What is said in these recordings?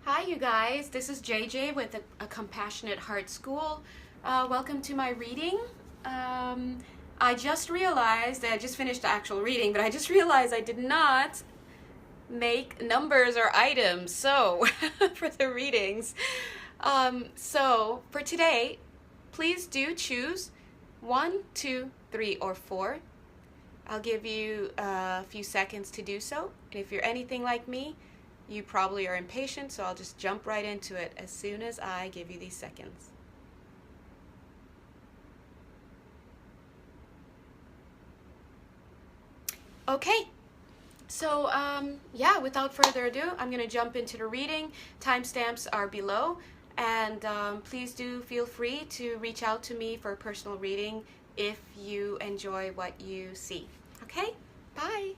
Hi you guys, this is JJ with a Compassionate Heart School. Welcome to my reading. I just realized, I just finished the actual reading, but I just realized I did not make numbers or items, so for the readings. So for today, please do choose 1, 2, 3, or 4. I'll give you a few seconds to do so, and if you're anything like me, you probably are impatient, so I'll just jump right into it as soon as I give you these seconds. Okay, so yeah, without further ado, I'm going to jump into the reading. Timestamps are below, and please do feel free to reach out to me for a personal reading if you enjoy what you see. Okay, bye.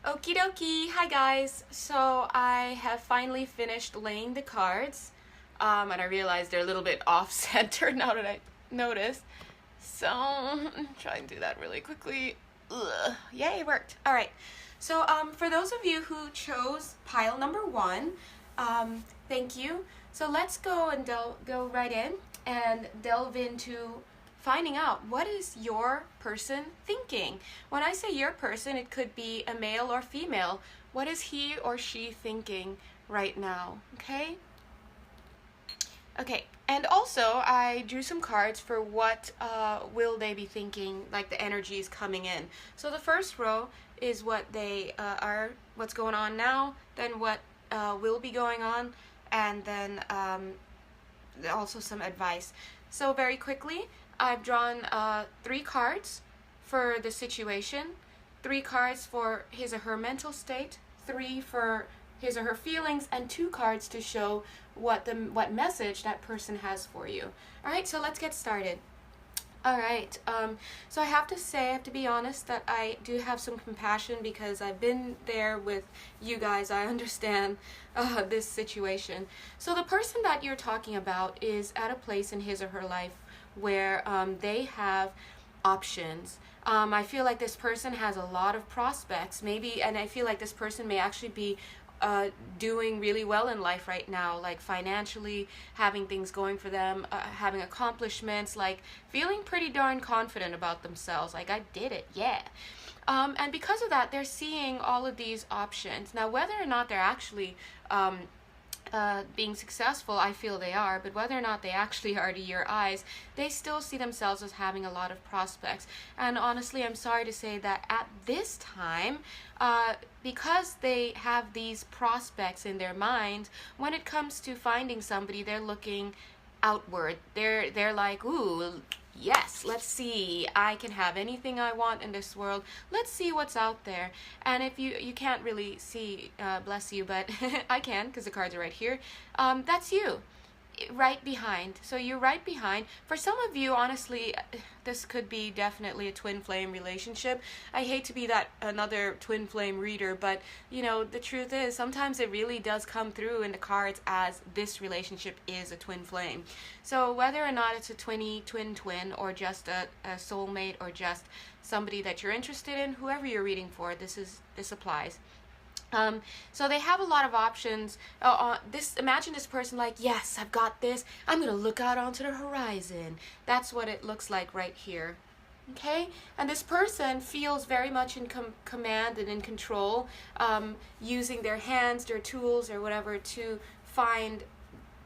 Okie dokie, hi guys. So I have finally finished laying the cards, and I realized they're a little bit off-center now that I noticed. So try and do that really quickly. Ugh. Yay, it worked. All right. So for those of you who chose pile number 1, thank you. So let's go and go right in and delve into finding out what is your person thinking. When I say your person, it could be a male or female. What is he or she thinking right now? Okay? Okay, and also I drew some cards for what will they be thinking, like the energy is coming in. So the first row is what they are, what's going on now, then what will be going on, and then also some advice. So very quickly, I've drawn 3 cards for the situation, 3 cards for his or her mental state, 3 for his or her feelings, and 2 cards to show what message that person has for you. All right, so let's get started. All right, so I have to be honest that I do have some compassion because I've been there with you guys. I understand this situation. So the person that you're talking about is at a place in his or her life where they have options. I feel like this person has a lot of prospects, maybe, and I feel like this person may actually be doing really well in life right now, like financially, having things going for them, having accomplishments, like feeling pretty darn confident about themselves, like I did it, yeah. And because of that, they're seeing all of these options. Now, whether or not they're actually being successful, I feel they are, but whether or not they actually are to your eyes, they still see themselves as having a lot of prospects. And honestly, I'm sorry to say that at this time, because they have these prospects in their mind, when it comes to finding somebody, they're looking outward. They're like, ooh, yes, let's see, I can have anything I want in this world. Let's see what's out there. And if you can't really see, bless you, but I can because the cards are right here. That's you, right behind. So you're right behind. For some of you, honestly, this could be definitely a twin flame relationship. I hate to be that another twin flame reader, but you know, the truth is sometimes it really does come through in the cards as this relationship is a twin flame. So whether or not it's a twin, or just a soulmate, or just somebody that you're interested in, whoever you're reading for, this applies. So they have a lot of options. Imagine this person like, yes, I've got this. I'm going to look out onto the horizon. That's what it looks like right here. Okay? And this person feels very much in command and in control, using their hands, their tools, or whatever to find,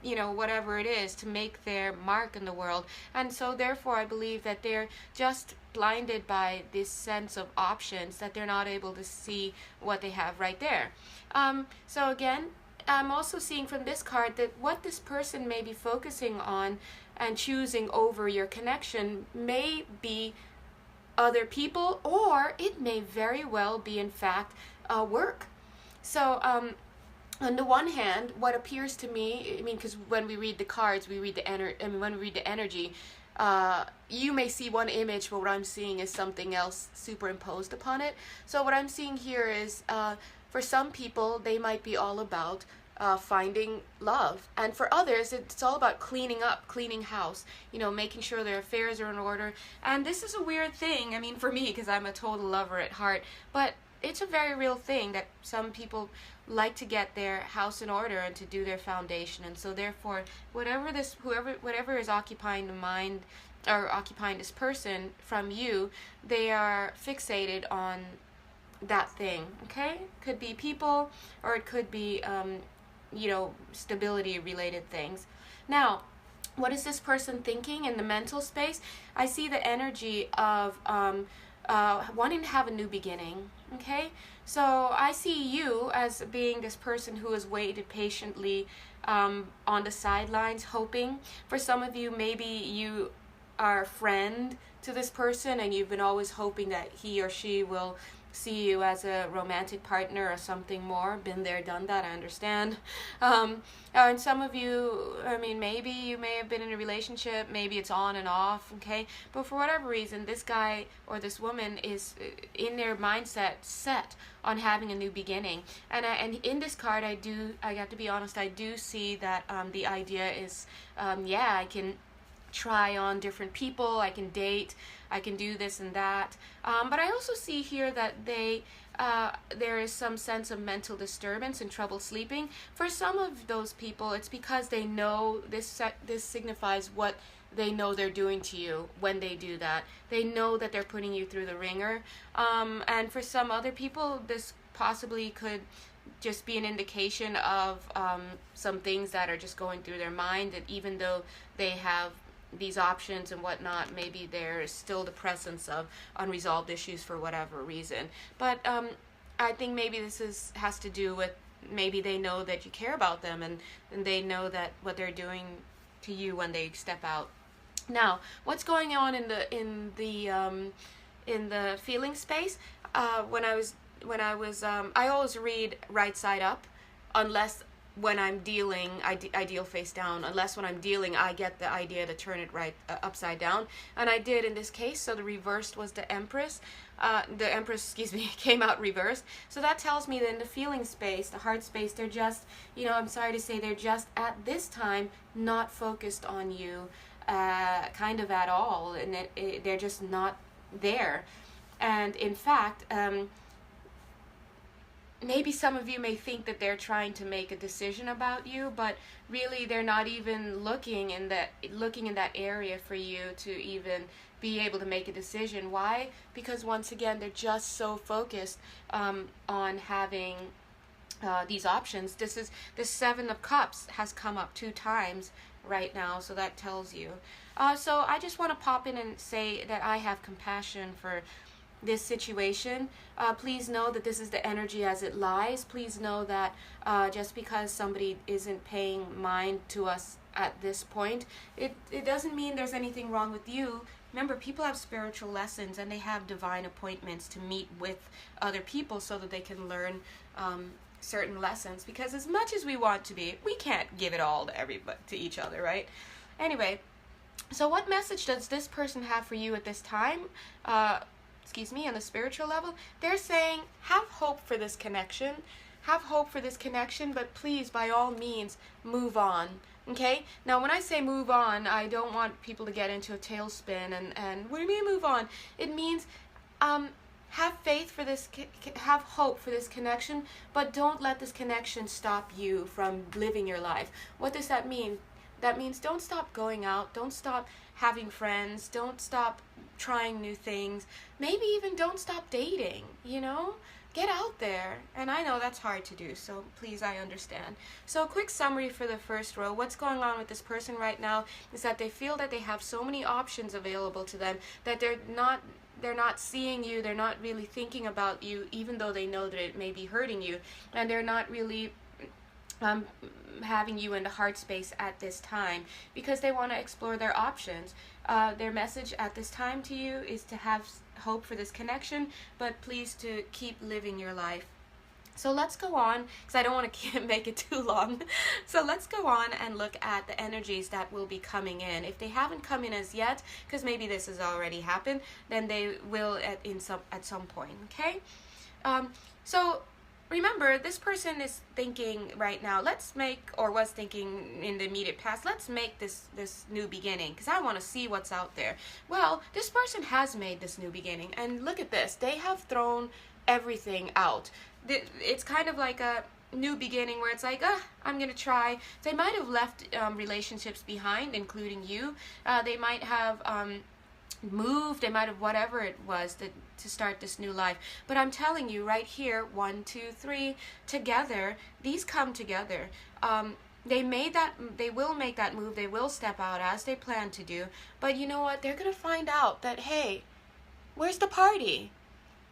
you know, whatever it is, to make their mark in the world. And so therefore I believe that they're just blinded by this sense of options, that they're not able to see what they have right there. So again, I'm also seeing from this card that what this person may be focusing on and choosing over your connection may be other people, or it may very well be in fact work. So on the one hand, what appears to me, I mean, because when we read the cards, we read the when we read the energy, you may see one image, but what I'm seeing is something else superimposed upon it. So what I'm seeing here is, for some people, they might be all about finding love, and for others, it's all about cleaning up, cleaning house, you know, making sure their affairs are in order. And this is a weird thing, I mean, for me, because I'm a total lover at heart, but it's a very real thing that some people like to get their house in order and to do their foundation. And so therefore, whatever is occupying the mind or occupying this person from you, they are fixated on that thing. Okay, could be people, or it could be stability related things. Now, what is this person thinking in the mental space? I see the energy of wanting to have a new beginning. Okay, so I see you as being this person who has waited patiently on the sidelines, hoping. For some of you, maybe you are a friend to this person and you've been always hoping that he or she will see you as a romantic partner or something more. Been there, done that, I understand. And some of you, I mean, maybe you may have been in a relationship, maybe it's on and off, okay? But for whatever reason, this guy or this woman is in their mindset set on having a new beginning. And in this card, I got to be honest, I do see that the idea is, I can try on different people, I can date, I can do this and that. But I also see here that there is some sense of mental disturbance and trouble sleeping. For some of those people, it's because they know this signifies what they know they're doing to you when they do that. They know that they're putting you through the ringer. And for some other people, this possibly could just be an indication of some things that are just going through their mind, that even though they have these options and whatnot, maybe there's still the presence of unresolved issues for whatever reason. But I think maybe this has to do with, maybe they know that you care about them, and they know that what they're doing to you when they step out. Now, what's going on in the feeling space? I always read right side up, unless when I'm dealing, I deal face down. Unless when I'm dealing, I get the idea to turn it right upside down, and I did in this case. So the reversed was the Empress. The Empress, came out reversed. So that tells me that in the feeling space, the heart space, they're just, I'm sorry to say, they're just at this time not focused on you, kind of at all, and they're just not there. And in fact, maybe some of you may think that they're trying to make a decision about you, but really they're not even looking in that area for you to even be able to make a decision. Why? Because once again, they're just so focused on having these options. This Seven of Cups has come up 2 times right now, so that tells you. So I just want to pop in and say that I have compassion for this situation. Please know that this is the energy as it lies. Please know that just because somebody isn't paying mind to us at this point, it doesn't mean there's anything wrong with you. Remember, people have spiritual lessons and they have divine appointments to meet with other people so that they can learn certain lessons. Because as much as we want to be, we can't give it all to each other, right? Anyway, so what message does this person have for you at this time? On the spiritual level, they're saying, have hope for this connection. Have hope for this connection, but please, by all means, move on. Okay? Now, when I say move on, I don't want people to get into a tailspin and what do you mean move on? It means have faith for this, have hope for this connection, but don't let this connection stop you from living your life. What does that mean? That means don't stop going out, don't stop having friends, don't stop trying new things, maybe even don't stop dating, Get out there. And I know that's hard to do, so please, I understand. So a quick summary for the first row. What's going on with this person right now is that they feel that they have so many options available to them that they're not seeing you, they're not really thinking about you, even though they know that it may be hurting you, and they're not really having you in the heart space at this time because they want to explore their options. Their message at this time to you is to have hope for this connection, but please to keep living your life. So let's go on, because I don't want to make it too long. So let's go on and look at the energies that will be coming in. If they haven't come in as yet, because maybe this has already happened, then they will at some point, okay? So remember, this person is thinking right now, was thinking in the immediate past, let's make this new beginning, because I want to see what's out there. Well, this person has made this new beginning, and look at this. They have thrown everything out. It's kind of like new beginning where it's like, I'm gonna try. They might have left relationships behind, including you. They might have moved, they might have whatever it was to start this new life. But I'm telling you right here, 1, 2, 3, together, these come together. They will make that move, they will step out as they plan to do. But you know what? They're gonna find out that, hey, where's the party?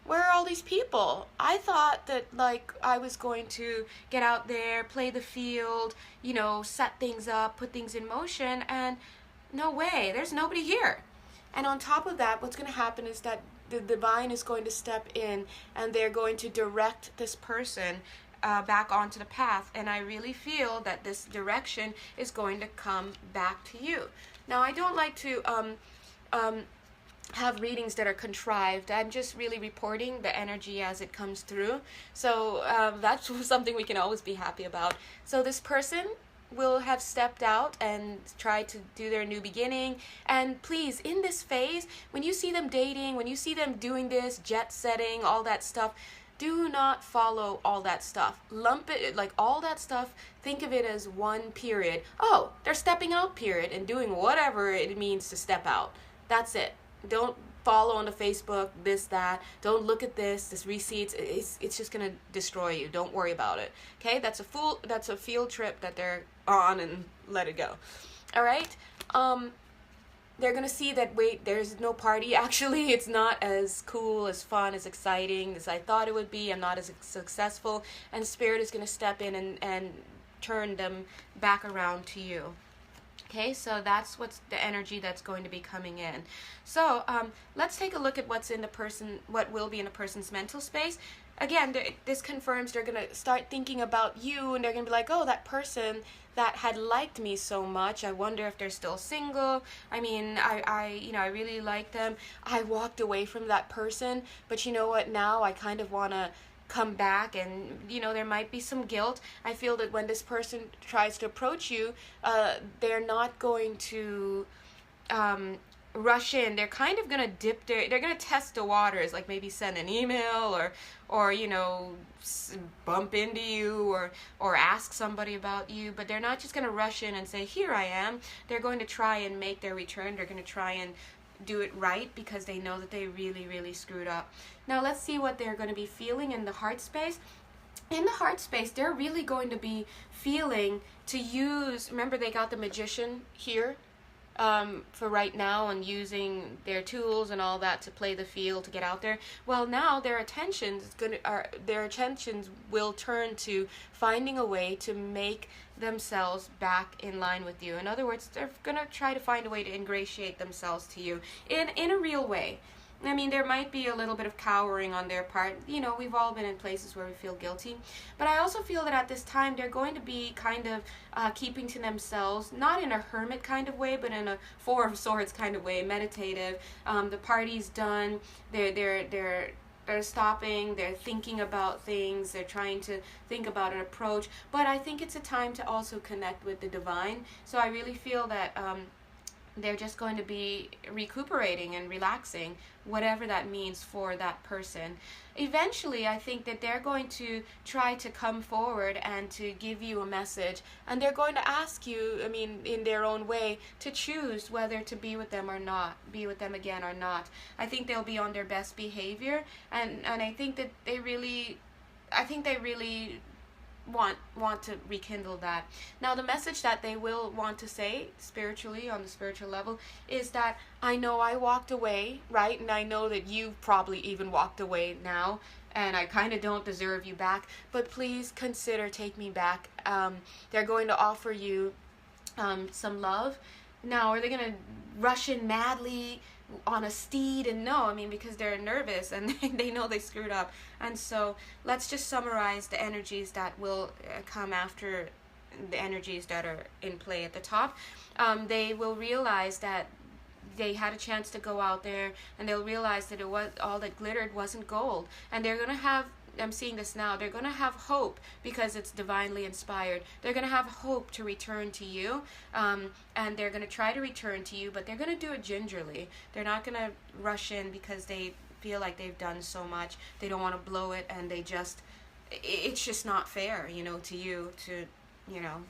Where are all these people? I thought that, like, I was going to get out there, play the field, you know, set things up, put things in motion, and no way, there's nobody here. And on top of that, what's going to happen is that the divine is going to step in, and they're going to direct this person back onto the path. And I really feel that this direction is going to come back to you. Now, I don't like to have readings that are contrived. I'm just really reporting the energy as it comes through. So that's something we can always be happy about. So this person will have stepped out and tried to do their new beginning. And please, in this phase, when you see them dating, when you see them doing this, jet setting, all that stuff, do not follow all that stuff. Lump it, like all that stuff, think of it as one period. Oh, they're stepping out period and doing whatever it means to step out. That's it. Don't follow on the Facebook, this, that. Don't look at this receipts. It's just going to destroy you. Don't worry about it. Okay? That's a field trip that they're on, and let it go. All right? They're going to see that, wait, there's no party. Actually, it's not as cool, as fun, as exciting as I thought it would be. I'm not as successful. And Spirit is going to step in and turn them back around to you. Okay, so that's what's the energy that's going to be coming in. So let's take a look at what will be in a person's mental space. Again, this confirms they're going to start thinking about you, and they're going to be like, oh, that person that had liked me so much, I wonder if they're still single. I mean, I really like them. I walked away from that person, but you know what, now I kind of want to come back, and there might be some guilt. I feel that when this person tries to approach you, they're not going to rush in. They're kind of going to they're going to test the waters, like maybe send an email or bump into you or ask somebody about you, but they're not just going to rush in and say, here I am. They're going to try and make their return. They're going to try and do it right because they know that they really, really screwed up. Now let's see what they're going to be feeling in the heart space. In the heart space, they're really going to be feeling to use, remember they got the Magician here for right now and using their tools and all that to play the field, to get out there. Well, now their attentions will turn to finding a way to make themselves back in line with you. In other words, they're going to try to find a way to ingratiate themselves to you in a real way. I mean, there might be a little bit of cowering on their part. We've all been in places where we feel guilty. But I also feel that at this time, they're going to be kind of keeping to themselves, not in a hermit kind of way, but in a Four of Swords kind of way, meditative. The party's done. They're stopping. They're thinking about things. They're trying to think about an approach. But I think it's a time to also connect with the divine. So I really feel that they're just going to be recuperating and relaxing, whatever that means for that person. Eventually, I think that they're going to try to come forward and to give you a message, and they're going to ask you, in their own way, to choose whether to be with them or not, be with them again or not. I think they'll be on their best behavior, and I think that they really want to rekindle that. Now, the message that they will want to say spiritually, on the spiritual level, is that I know I walked away, right? And I know that you probably even walked away now, and I kind of don't deserve you back, but please consider take me back. They're going to offer you some love. Now, are they going to rush in madly on a steed? And no, because they're nervous and they know they screwed up. And so let's just summarize the energies that will come after the energies that are in play at the top. They will realize that they had a chance to go out there, and they'll realize that it was all that glittered wasn't gold, and they're going to have, I'm seeing this now, they're going to have hope because it's divinely inspired. They're going to have hope to return to you, and they're going to try to return to you, but they're going to do it gingerly. They're not going to rush in because they feel like they've done so much. They don't want to blow it, and they just it's just not fair, you know, to you to, you know.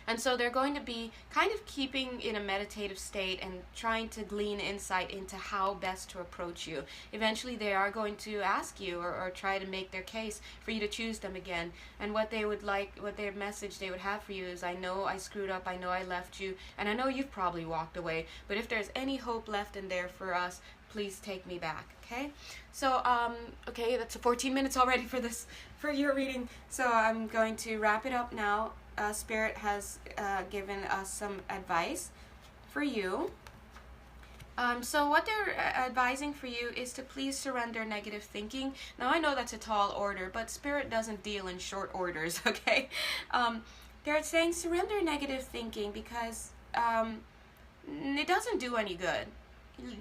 And so they're going to be kind of keeping in a meditative state and trying to glean insight into how best to approach you. Eventually they are going to ask you or try to make their case for you to choose them again. And what they would like, what their message they would have for you is, I know I screwed up, I know I left you, and I know you've probably walked away, but if there's any hope left in there for us, please take me back. Okay, so okay, that's 14 minutes already for your reading, so I'm going to wrap it up now. Spirit has given us some advice for you. So what they're advising for you is to please surrender negative thinking. Now I know that's a tall order, but Spirit doesn't deal in short orders, okay? They're saying surrender negative thinking because it doesn't do any good.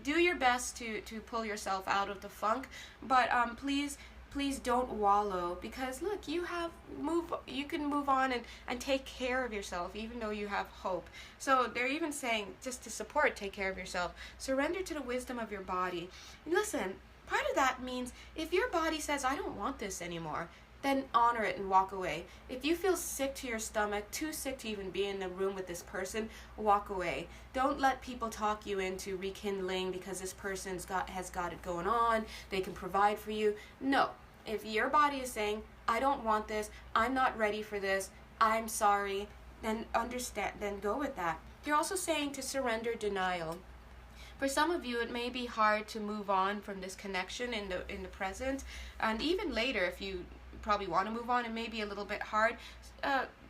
Do your best to pull yourself out of the funk, but please don't wallow, because look, you can move on and take care of yourself even though you have hope. So they're even saying, just to support, take care of yourself, surrender to the wisdom of your body. And listen, part of that means if your body says, I don't want this anymore, then honor it and walk away. If you feel sick to your stomach, too sick to even be in the room with this person, walk away. Don't let people talk you into rekindling because this person's has got it going on, they can provide for you. No. If your body is saying, I don't want this, I'm not ready for this, I'm sorry, then understand, then go with that. They're also saying to surrender denial. For some of you, it may be hard to move on from this connection in the present, and even later, if you probably want to move on, it may be a little bit hard.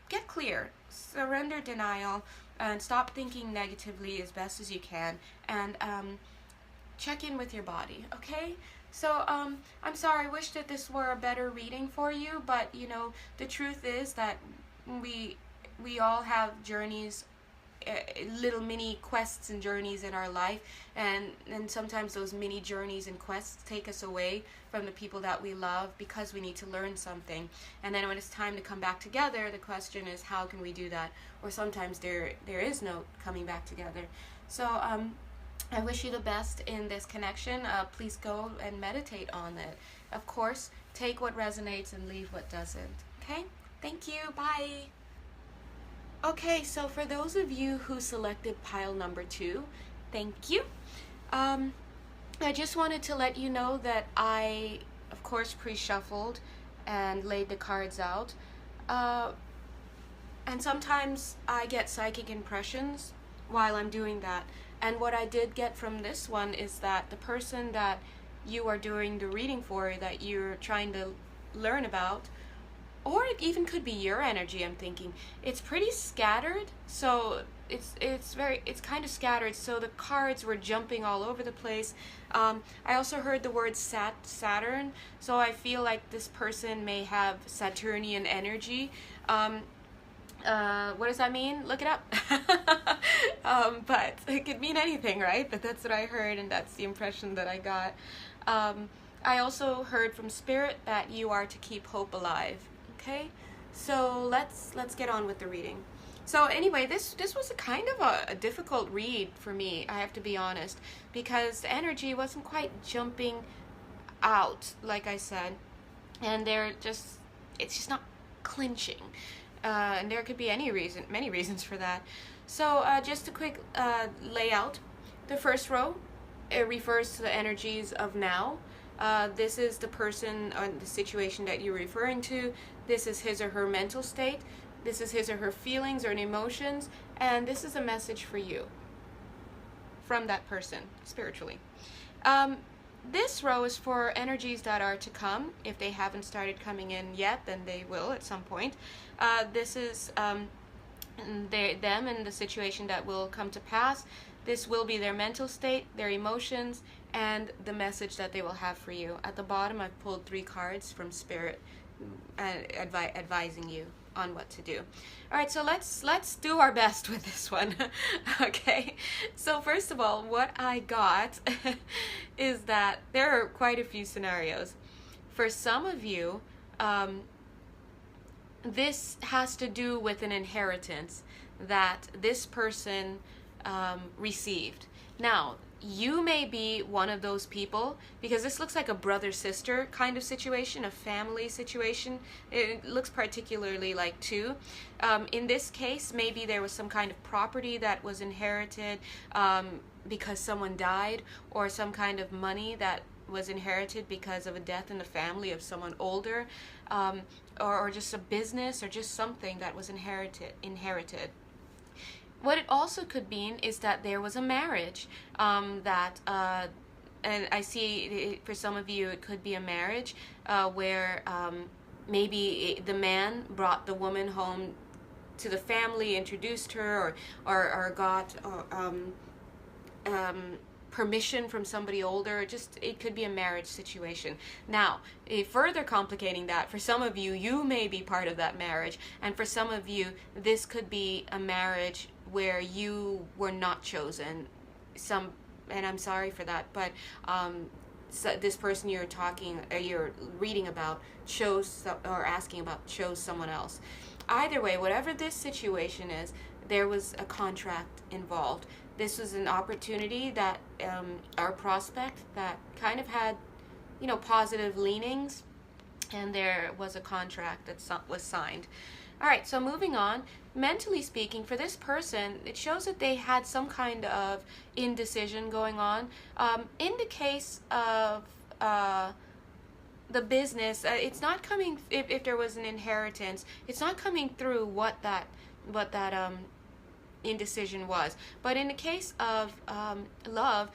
Get clear, surrender denial, and stop thinking negatively as best as you can, and check in with your body, okay? So I'm sorry, I wish that this were a better reading for you, but you know, the truth is that we all have journeys, little mini quests and journeys in our life, and sometimes those mini journeys and quests take us away from the people that we love because we need to learn something. And then when it's time to come back together, the question is, how can we do that? Or sometimes there is no coming back together. So I wish you the best in this connection. Please go and meditate on it. Of course, take what resonates and leave what doesn't. Okay? Thank you. Bye. Okay, so for those of you who selected pile number 2, thank you. I just wanted to let you know that I, of course, pre-shuffled and laid the cards out. And sometimes I get psychic impressions while I'm doing that. And what I did get from this one is that the person that you are doing the reading for, that you're trying to learn about, or it even could be your energy, I'm thinking, it's pretty scattered. So it's kind of scattered, so the cards were jumping all over the place. I also heard the word Saturn, so I feel like this person may have Saturnian energy. What does that mean? Look it up. But it could mean anything, right? But that's what I heard, and that's the impression that I got. I also heard from Spirit that you are to keep hope alive. Okay, so let's get on with the reading. So anyway, this was a kind of a difficult read for me, I have to be honest, because the energy wasn't quite jumping out, like I said, and it's just not clinching. And there could be many reasons for that. So just a quick layout. The first row, it refers to the energies of now. This is the person or the situation that you're referring to. This is his or her mental state. This is his or her feelings or emotions. And this is a message for you from that person, spiritually. This row is for energies that are to come. If they haven't started coming in yet, then they will at some point. This is them and the situation that will come to pass. This will be their mental state, their emotions, and the message that they will have for you. At the bottom, I've pulled 3 cards from Spirit advising you on what to do. All right, so let's do our best with this one. Okay, so first of all, what I got is that there are quite a few scenarios. For some of you, this has to do with an inheritance that this person received. Now, you may be one of those people, because this looks like a brother-sister kind of situation, a family situation. It looks particularly like two. In this case, maybe there was some kind of property that was inherited because someone died, or some kind of money that was inherited because of a death in the family of someone older, or just a business, or just something that was inherited. What it also could mean is that there was a marriage and I see for some of you it could be a marriage where maybe the man brought the woman home to the family, introduced her, or got permission from somebody older. It could be a marriage situation. Now, further complicating that, for some of you, you may be part of that marriage, and for some of you, this could be a marriage where you were not chosen. And I'm sorry for that, but so this person you're reading about chose someone else. Either way, whatever this situation is, there was a contract involved. This was an opportunity that our prospect that kind of had, positive leanings, and there was a contract that was signed. All right, so moving on. Mentally speaking, for this person, it shows that they had some kind of indecision going on. In the case of the business, it's not coming. If there was an inheritance, it's not coming through what that indecision was. But in the case of love,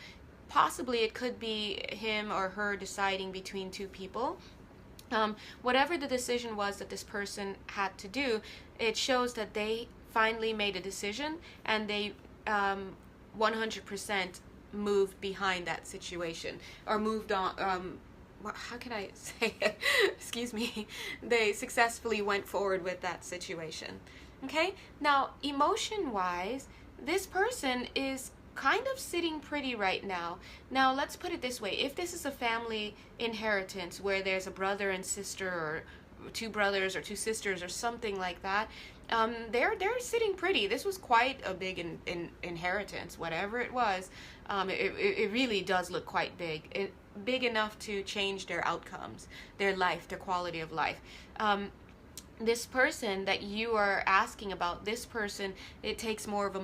possibly it could be him or her deciding between two people. Whatever the decision was that this person had to do, it shows that they finally made a decision, and they 100% moved behind that situation, or moved on. How can I say it? Excuse me. They successfully went forward with that situation. Okay? Now, emotion-wise, this person is kind of sitting pretty right now. Now, let's put it this way. If this is a family inheritance where there's a brother and sister, or two brothers or two sisters or something like that, they're sitting pretty. This was quite a big inheritance, whatever it was. It really does look quite big. Big enough to change their outcomes, their life, their quality of life. This person that you are asking about, this person, it takes more of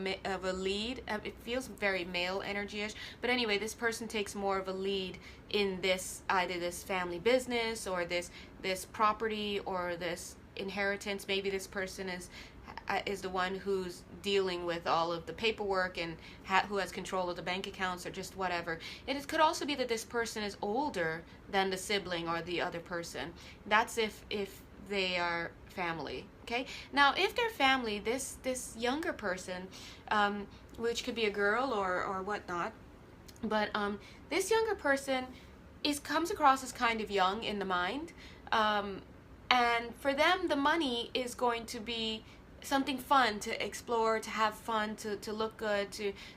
a lead. It feels very male energy-ish, but anyway, this person takes more of a lead in either this family business, or this property, or this inheritance. Maybe this person is the one who's dealing with all of the paperwork, and who has control of the bank accounts, or just whatever. And it could also be that this person is older than the sibling or the other person. That's if they are family. Okay, now if they're family, this younger person, which could be a girl or whatnot, but this younger person comes across as kind of young in the mind, and for them the money is going to be something fun to explore, to have fun, to look good,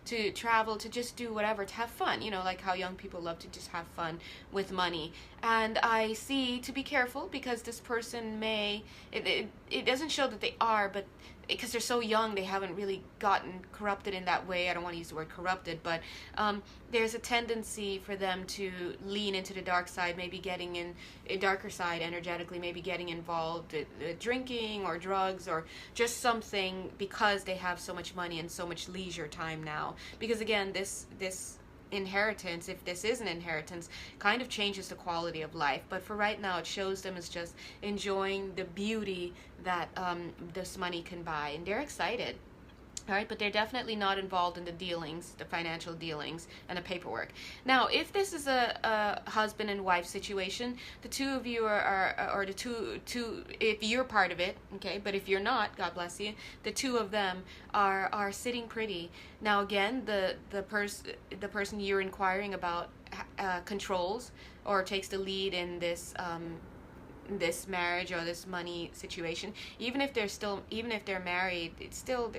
to travel, to just do whatever, to have fun, like how young people love to just have fun with money. And I see to be careful, because this person it doesn't show that they are, but because they're so young, they haven't really gotten corrupted in that way. I don't want to use the word corrupted, but there's a tendency for them to lean into the dark side, maybe getting in a darker side energetically, maybe getting involved with drinking or drugs or just something, because they have so much money and so much leisure time now. Because again, this inheritance, if this is an inheritance, kind of changes the quality of life. But for right now, it shows them as just enjoying the beauty that this money can buy, and they're excited. All right, but they're definitely not involved in the dealings, the financial dealings, and the paperwork. Now, if this is a husband and wife situation, the two of you or the two, if you're part of it, okay, but if you're not, God bless you, the two of them are sitting pretty. Now, again, the person you're inquiring about controls or takes the lead in this marriage or this money situation. Even if they're married, they still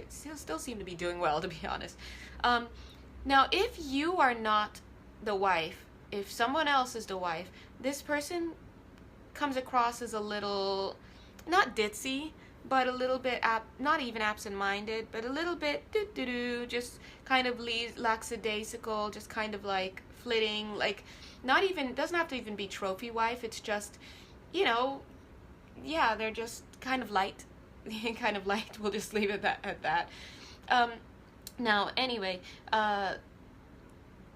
seem to be doing well, to be honest. Now, if you are not the wife, if someone else is the wife, this person comes across as a little, not ditzy, but a little bit not even absent-minded, but a little bit just kind of lackadaisical, just kind of like flitting, like not even, doesn't have to even be trophy wife. It's just, you know, yeah, they're just kind of light, kind of light. We'll just leave it at that. Now, anyway,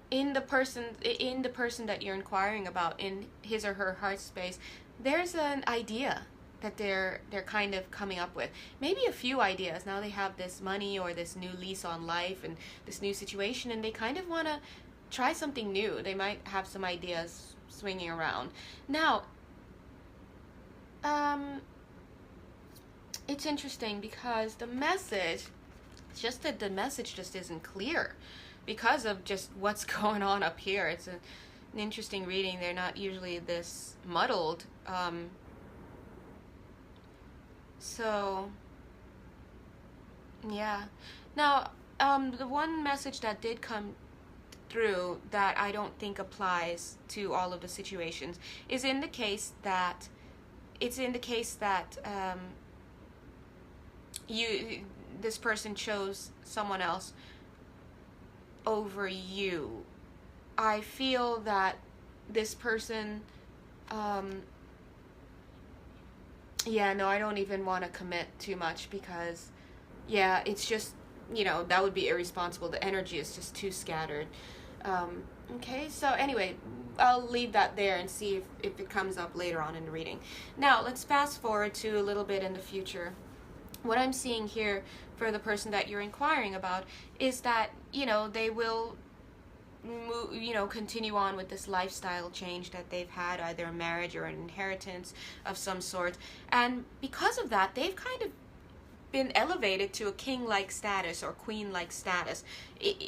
in the person that you're inquiring about, in his or her heart space, there's an idea that they're kind of coming up with. Maybe a few ideas. Now they have this money or this new lease on life and this new situation, and they kind of want to try something new. They might have some ideas swinging around. Now, it's interesting because the message just isn't clear because of just what's going on up here. It's an interesting reading. They're not usually this muddled. So, yeah. Now, the one message that did come through that I don't think applies to all of the situations is in the case that this person chose someone else over you. I feel that this person, yeah, no, I don't even want to commit too much because, yeah, it's just, you know, that would be irresponsible. The energy is just too scattered. Okay, so anyway, I'll leave that there and see if it comes up later on in the reading. Now, let's fast forward to a little bit in the future. What I'm seeing here for the person that you're inquiring about is that, you know, they will continue on with this lifestyle change that they've had, either a marriage or an inheritance of some sort. And because of that, they've kind of been elevated to a king-like status or queen-like status,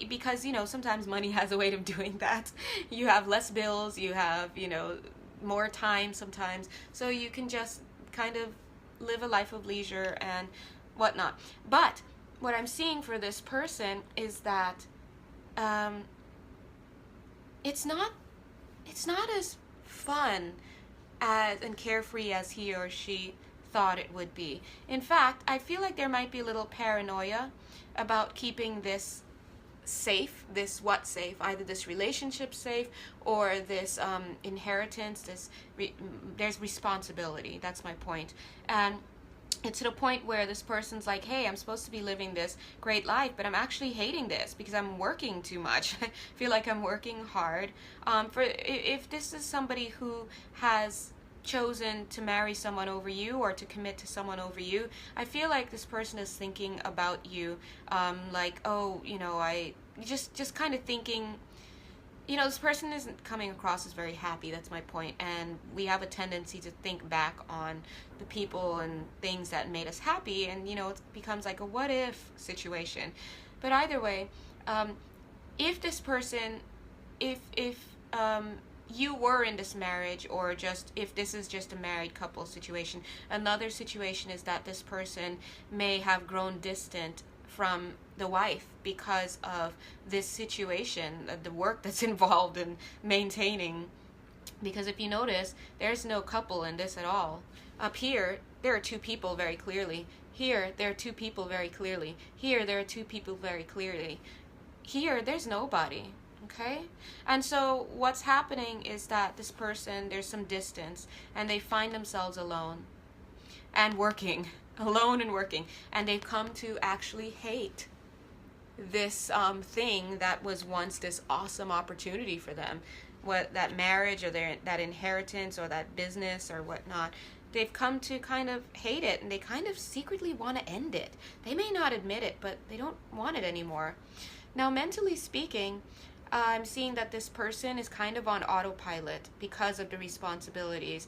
because, you know, sometimes money has a way of doing that. You have less bills, you have, you know, more time sometimes, so you can just kind of live a life of leisure and whatnot. But what I'm seeing for this person is that it's not as fun and carefree as he or she thought it would be. In fact, I feel like there might be a little paranoia about keeping this safe, either this relationship safe or this inheritance, there's responsibility. That's my point. And it's to the point where this person's like, hey, I'm supposed to be living this great life, but I'm actually hating this because I'm working too much. I feel like I'm working hard. If this is somebody who has chosen to marry someone over you or to commit to someone over you, I feel like this person is thinking about you, like, oh, you know, I just kind of thinking, you know, this person isn't coming across as very happy. That's my point. And we have a tendency to think back on the people and things that made us happy, and, you know, it becomes like a what if situation. But either way, if this person, if you were in this marriage, or just if this is just a married couple situation, another situation is that this person may have grown distant from the wife because of this situation, the work that's involved in maintaining. Because if you notice, there's no couple in this at all. Up here, there are two people very clearly. Here, there are two people very clearly. Here, there are two people very clearly. Here, there's nobody. Okay? And so what's happening is that this person, there's some distance, and they find themselves alone and working, alone and working, and they've come to actually hate this thing that was once this awesome opportunity for them, that marriage or that inheritance or that business or whatnot. They've come to kind of hate it, and they kind of secretly want to end it. They may not admit it, but they don't want it anymore. Now, mentally speaking, I'm seeing that this person is kind of on autopilot because of the responsibilities.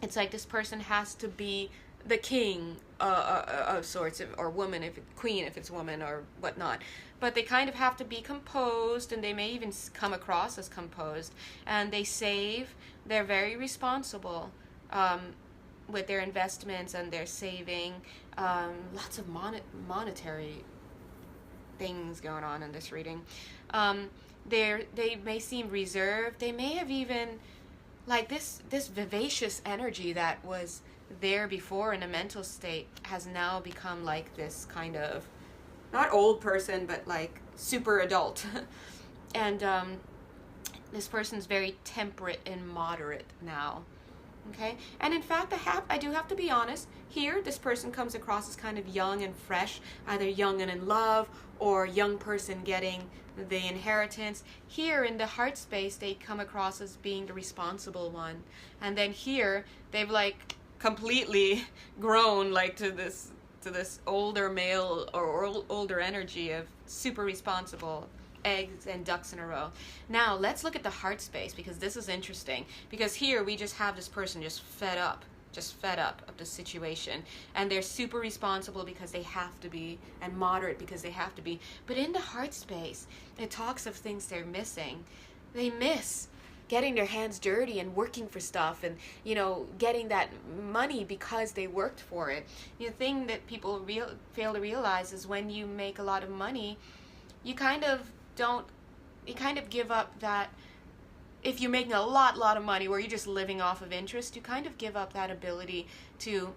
It's like this person has to be the king of sorts, or woman, queen if it's woman or whatnot. But they kind of have to be composed, and they may even come across as composed. And they save. They're very responsible with their investments and their saving. Lots of monetary things going on in this reading. They may seem reserved. They may have even, like, this vivacious energy that was there before in a mental state has now become like this kind of, not old person, but like super adult. And this person's very temperate and moderate now. Okay, and in fact, I do have to be honest. Here, this person comes across as kind of young and fresh, either young and in love, or young person getting the inheritance. Here in the heart space, they come across as being the responsible one, and then here they've like completely grown like to this older male or older energy of super responsible, eggs and ducks in a row. Now let's look at the heart space, because this is interesting, because here we just have this person just fed up of the situation, and they're super responsible because they have to be, and moderate because they have to be. But in the heart space, it talks of things they're missing. They miss getting their hands dirty and working for stuff, and getting that money because they worked for it. The thing that people fail to realize is when you make a lot of money, you kind of give up that. If you're making a lot of money where you're just living off of interest, you kind of give up that ability to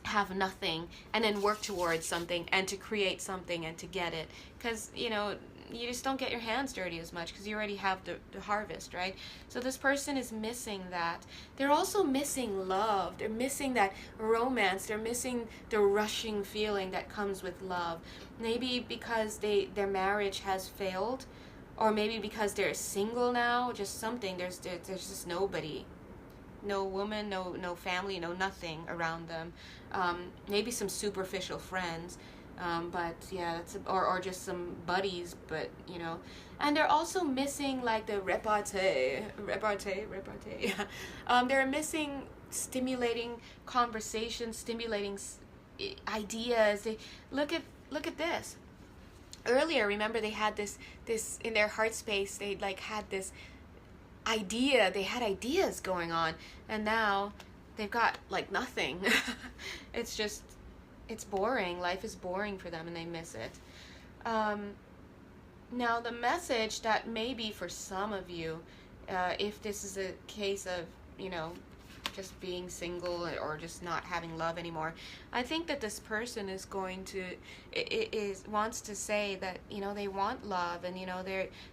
have nothing and then work towards something and to create something and to get it, because you just don't get your hands dirty as much because you already have the harvest, right? So this person is missing that. They're also missing love. They're missing that romance. They're missing the rushing feeling that comes with love. Maybe because their marriage has failed, or maybe because they're single now, just something. There's just nobody. No woman, no family, no nothing around them. Maybe some superficial friends. But yeah, or just some buddies, but and they're also missing like the repartee. Yeah. They're missing stimulating conversation, stimulating ideas. They look at this. Earlier, remember, they had this in their heart space. They like had this idea. They had ideas going on, and now they've got like nothing. It's boring. Life is boring for them, and they miss it. Now, the message that maybe for some of you, if this is a case of, just being single or just not having love anymore, I think that this person is going to, wants to say that, they want love, and,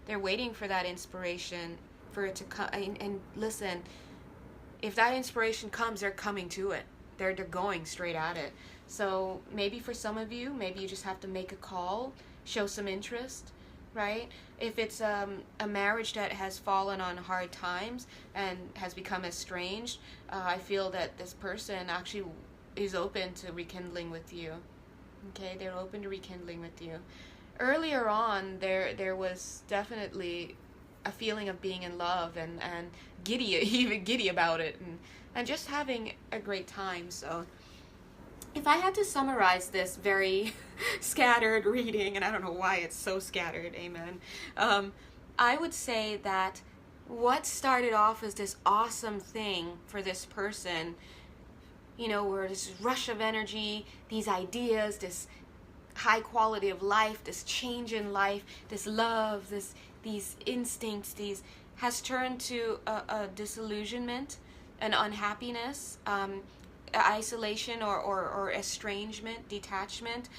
they're waiting for that inspiration for it to come. And listen, if that inspiration comes, they're coming to it. They're going straight at it. So maybe for some of you, maybe you just have to make a call, show some interest, right? If it's a marriage that has fallen on hard times and has become estranged, I feel that this person actually is open to rekindling with you. Okay, they're open to rekindling with you. Earlier on, there was definitely a feeling of being in love and even giddy about it, and just having a great time. So if I had to summarize this very scattered reading, and I don't know why it's so scattered, amen, I would say that what started off as this awesome thing for this person, where this rush of energy, these ideas, this high quality of life, this change in life, this love, these instincts, has turned to a disillusionment, an unhappiness, isolation or estrangement, detachment,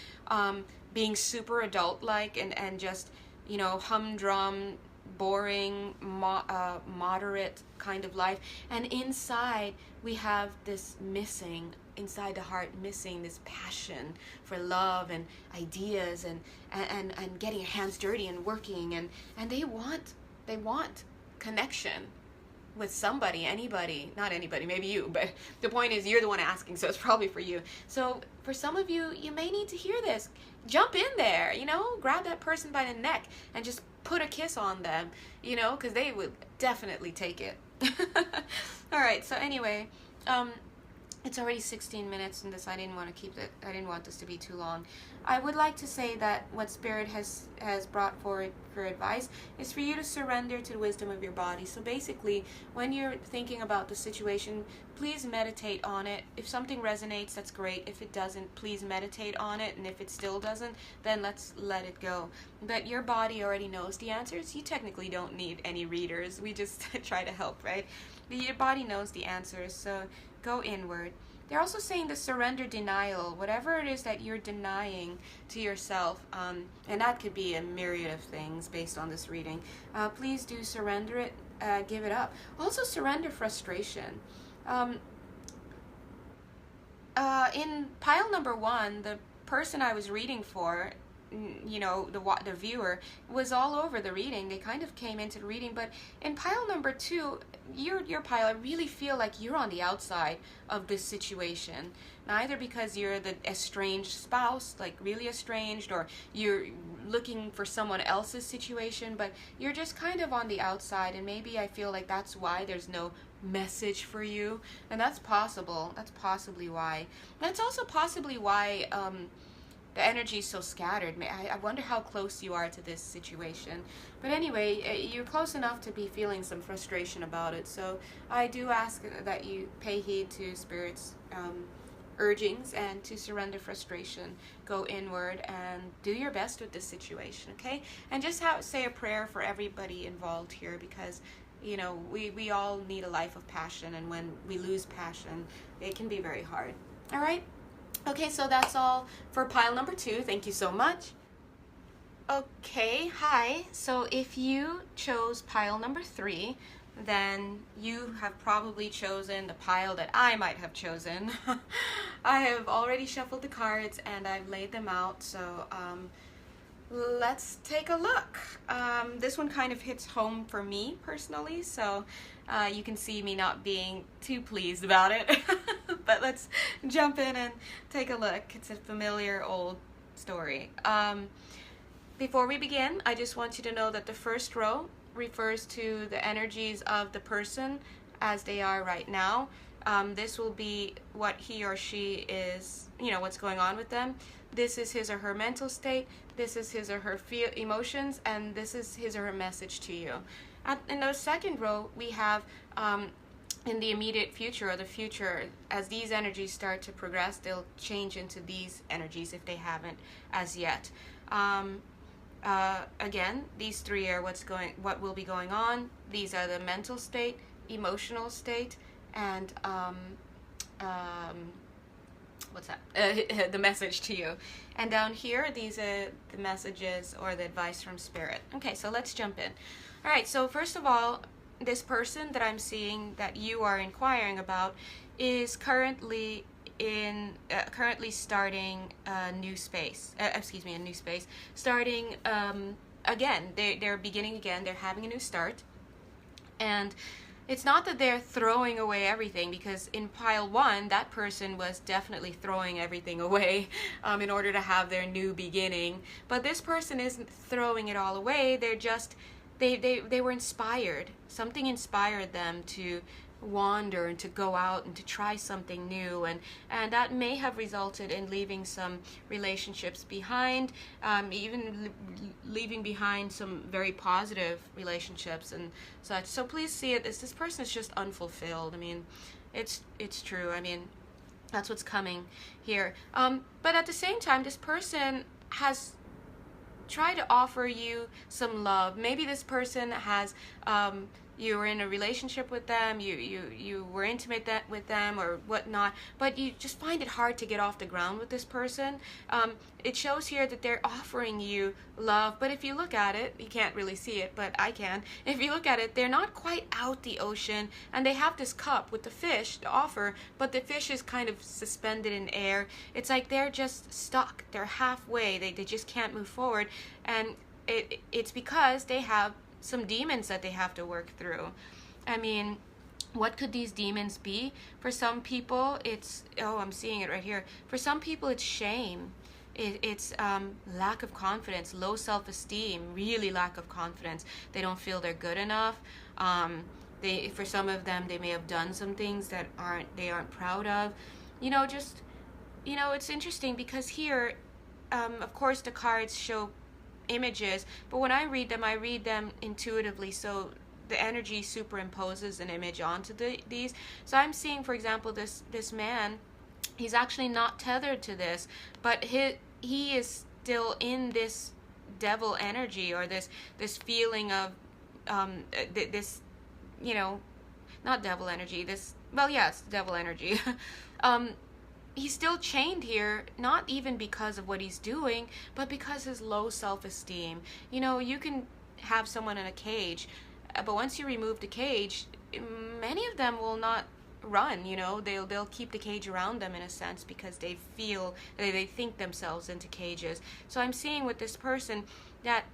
being super adult-like and just, humdrum, boring, moderate kind of life. And inside, we have this missing, inside the heart, missing this passion for love and ideas and getting your hands dirty and working. And they want connection with somebody, anybody, not anybody, maybe you, but the point is you're the one asking, so it's probably for you. So for some of you, you may need to hear this. Jump in there, grab that person by the neck and just put a kiss on them, because they would definitely take it. All right, so anyway, it's already 16 minutes in this. I didn't want this to be too long. I would like to say that what Spirit has brought forward for advice is for you to surrender to the wisdom of your body. So basically, when you're thinking about the situation, please meditate on it. If something resonates, that's great. If it doesn't, please meditate on it. And if it still doesn't, then let's let it go. But your body already knows the answers. You technically don't need any readers. We just try to help, right? Your body knows the answers, so go inward. they're also saying the surrender denial, whatever it is that you're denying to yourself, and that could be a myriad of things based on this reading. Please do surrender it, give it up. Also surrender frustration. In pile number 1, the person I was reading for, you know, the viewer was all over the reading. They kind of came into the reading, but in pile number 2, your pile, I really feel like you're on the outside of this situation. Neither because you're the estranged spouse, like really estranged, or you're looking for someone else's situation, but you're just kind of on the outside, and maybe I feel like that's why there's no message for you, and that's possible. That's possibly why. That's also possibly why the energy is so scattered. I wonder how close you are to this situation. But anyway, you're close enough to be feeling some frustration about it. So I do ask that you pay heed to Spirit's urgings and to surrender frustration. Go inward and do your best with this situation, okay? And just say a prayer for everybody involved here, because you know, we all need a life of passion, and when we lose passion, it can be very hard. All right? Okay, so that's all for pile number 2. Thank you so much. Okay, hi. So if you chose pile number 3, then you have probably chosen the pile that I might have chosen. I have already shuffled the cards and I've laid them out, so let's take a look. This one kind of hits home for me personally, so you can see me not being too pleased about it. But let's jump in and take a look. It's a familiar old story. Before we begin, I just want you to know that the first row refers to the energies of the person as they are right now. This will be what he or she is, you know, what's going on with them. This is his or her mental state, this is his or her emotions, and this is his or her message to you. In the second row, we have in the immediate future, or the future, as these energies start to progress, they'll change into these energies if they haven't as yet. Again, these 3 are what will be going on. These are the mental state, emotional state, and what's that? The message to you. And down here, these are the messages or the advice from Spirit. Okay, so let's jump in. All right, so first of all, this person that I'm seeing that you are inquiring about is currently starting a new space. A new space. Starting again. They're beginning again. They're having a new start, and it's not that they're throwing away everything, because in pile 1, that person was definitely throwing everything away in order to have their new beginning. But this person isn't throwing it all away. They're just, they were inspired. Something inspired them to wander and to go out and to try something new, and that may have resulted in leaving some relationships behind, even leaving behind some very positive relationships and such. So please see it as this person is just unfulfilled. I mean, it's true. I mean, that's what's coming here. But at the same time, this person has tried to offer you some love. Maybe this person has you were in a relationship with them, you were intimate with them or whatnot, but you just find it hard to get off the ground with this person. It shows here that they're offering you love, but if you look at it, you can't really see it, but I can. If you look at it, they're not quite out the ocean, and they have this cup with the fish to offer, but the fish is kind of suspended in air. It's like they're just stuck. They're halfway. They just can't move forward, and it's because they have some demons that they have to work through. I mean, what could these demons be? For some people, it's, I'm seeing it right here. For some people, it's shame. It's lack of confidence, low self-esteem, really lack of confidence. They don't feel they're good enough. For some of them, they may have done some things that they aren't proud of. It's interesting because here, of course, the cards show images, but when I read them intuitively, so the energy superimposes an image onto these. So I'm seeing, for example, this man, he's actually not tethered to this, but he is still in this devil energy, or this feeling of this, not devil energy, it's devil energy. um, he's still chained here, not even because of what he's doing, but because his low self-esteem. You know, you can have someone in a cage, but once you remove the cage, many of them will not run. You know, they'll keep the cage around them in a sense, because they feel, they think themselves into cages. So I'm seeing with this person that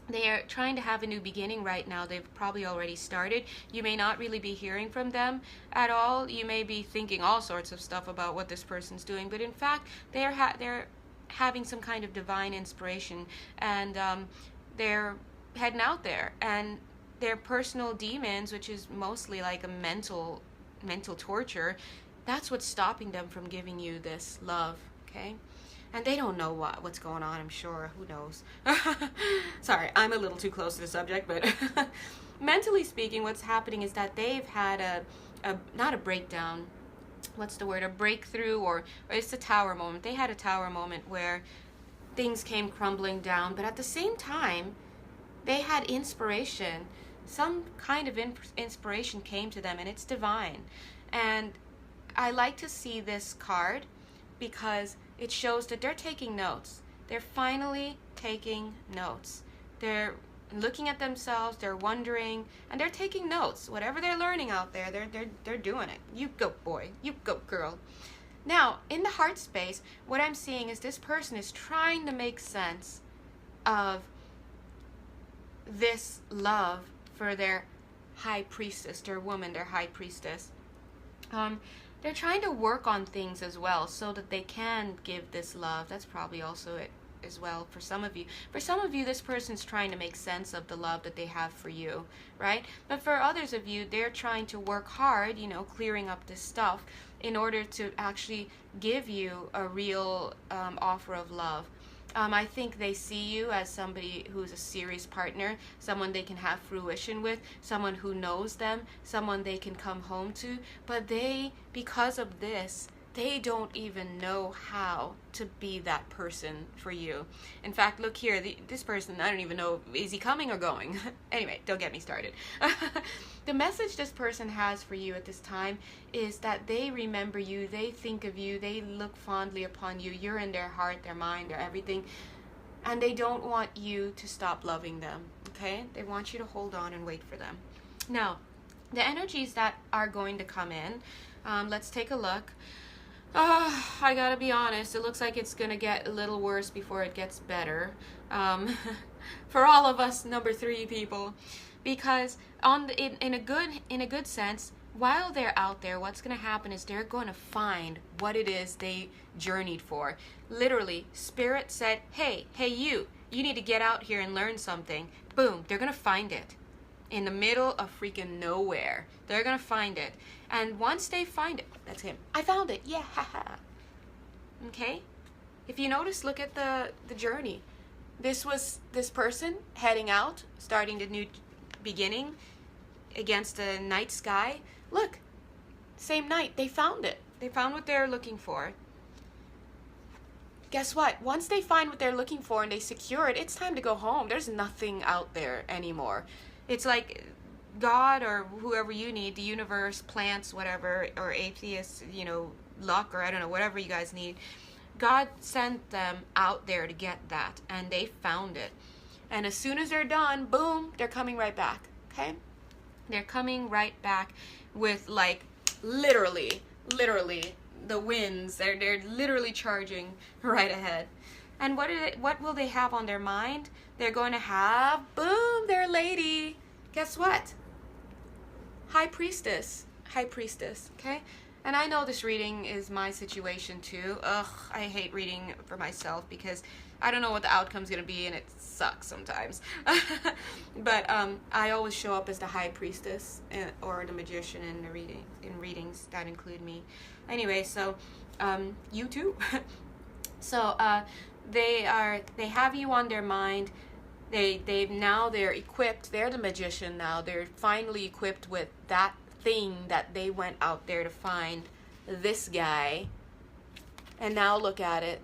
they're trying to have a new beginning right now. They've probably already started. You may not really be hearing from them at all. You may be thinking all sorts of stuff about what this person's doing, but in fact, they're having some kind of divine inspiration, and they're heading out there, and their personal demons, which is mostly like a mental torture, that's what's stopping them from giving you this love, okay? And they don't know what's going on, I'm sure. Who knows? Sorry, I'm a little too close to the subject, but mentally speaking, what's happening is that they've had not a breakdown, what's the word, a breakthrough, or it's a tower moment. They had a tower moment where things came crumbling down, but at the same time, they had inspiration. Some kind of inspiration came to them, and it's divine. And I like to see this card because it shows that they're taking notes. They're finally taking notes. They're looking at themselves, they're wondering, and they're taking notes. Whatever they're learning out there, they're doing it. You go, boy. You go, girl. Now, in the heart space, what I'm seeing is this person is trying to make sense of this love for their high priestess, their woman, their high priestess. They're trying to work on things as well so that they can give this love. That's probably also it as well for some of you. For some of you, this person's trying to make sense of the love that they have for you, right? But for others of you, they're trying to work hard, you know, clearing up this stuff in order to actually give you a real offer of love. I think they see you as somebody who's a serious partner, someone they can have fruition with, someone who knows them, someone they can come home to. But they, because of this, they don't even know how to be that person for you. In fact, look here, this person, I don't even know, is he coming or going? Anyway, don't get me started. The message this person has for you at this time is that they remember you, they think of you, they look fondly upon you, you're in their heart, their mind, their everything, and they don't want you to stop loving them, okay? They want you to hold on and wait for them. Now, the energies that are going to come in, let's take a look. I gotta be honest, it looks like it's gonna get a little worse before it gets better, for all of us number 3 people, because in a good sense, while they're out there, what's gonna happen is they're going to find what it is they journeyed for. Literally, Spirit said, hey you need to get out here and learn something. Boom, they're gonna find it. In the middle of freaking nowhere. They're gonna find it. And once they find it, that's him. I found it. Yeah, haha. Okay? If you notice, look at the journey. This was this person heading out, starting the new beginning against a night sky. Look, same night, they found it. They found what they're looking for. Guess what? Once they find what they're looking for and they secure it, it's time to go home. There's nothing out there anymore. It's like God or whoever you need, the universe, plants, whatever, or atheists, you know, luck, or I don't know, whatever you guys need. God sent them out there to get that, and they found it. And as soon as they're done, boom, they're coming right back, okay? They're coming right back with, like, literally, the winds. They're literally charging right ahead. And what will they have on their mind? They're going to have, boom, their lady. Guess what? High priestess, okay? And I know this reading is my situation too. Ugh, I hate reading for myself because I don't know what the outcome's gonna be, and it sucks sometimes. But I always show up as the high priestess or the magician in the readings that include me. Anyway, so you too. So they have you on their mind. They're equipped. They're the magician now. They're finally equipped with that thing that they went out there to find, this guy. And now look at it.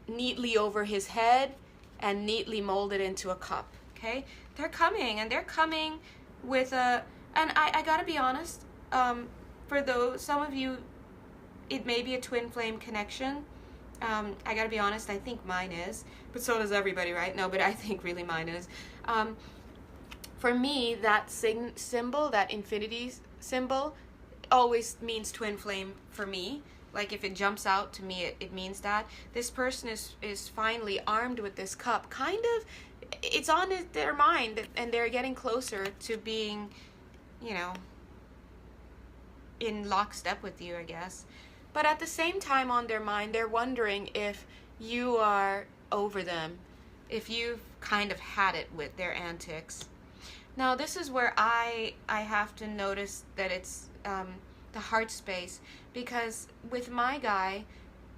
Neatly over his head and neatly molded into a cup. Okay? They're coming, and they're coming with a, and I gotta be honest, for those, some of you, it may be a twin flame connection. I gotta be honest, I think mine is, but so does everybody, right? No, but I think really mine is. For me, that symbol, that infinity symbol, always means twin flame for me. Like if it jumps out to me, it means that. This person is finally armed with this cup. Kind of, it's on their mind, and they're getting closer to being, you know, in lockstep with you, I guess. But at the same time, on their mind, they're wondering if you are over them, if you've kind of had it with their antics. Now, this is where I have to notice that it's the heart space, because with my guy,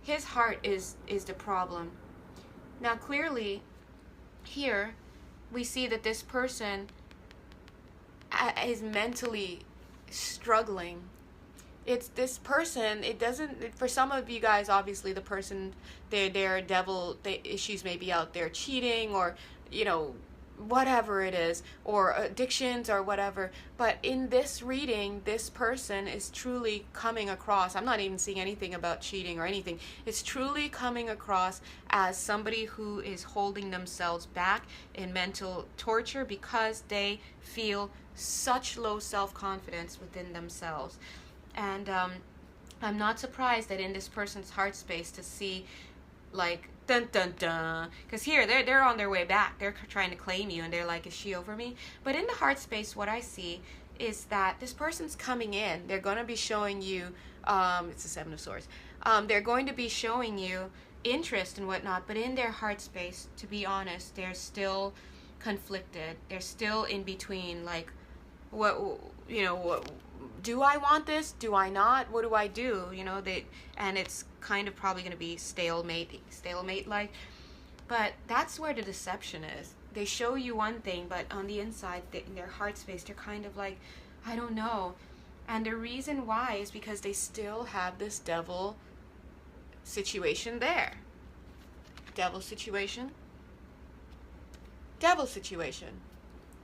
his heart is the problem. Now, clearly, here, we see that this person is mentally struggling. It's this person, it doesn't, for some of you guys, obviously the person, their devil issues may be out there cheating, or, you know, whatever it is, or addictions or whatever. But in this reading, this person is truly coming across, I'm not even seeing anything about cheating or anything, it's truly coming across as somebody who is holding themselves back in mental torture because they feel such low self-confidence within themselves. And I'm not surprised that in this person's heart space to see, like, dun dun dun, because here they're on their way back, they're trying to claim you, and they're like, is she over me? But in the heart space, what I see is that this person's coming in, they're going to be showing you, it's the Seven of Swords, they're going to be showing you interest and whatnot, but in their heart space, to be honest, they're still conflicted, they're still in between, like, what, you know, what, do I want this? Do I not? What do I do? You know, and it's kind of probably going to be stalemate-like. But that's where the deception is. They show you one thing, but on the inside, in their heart space, they're kind of like, I don't know. And the reason why is because they still have this devil situation there. Devil situation. Devil situation.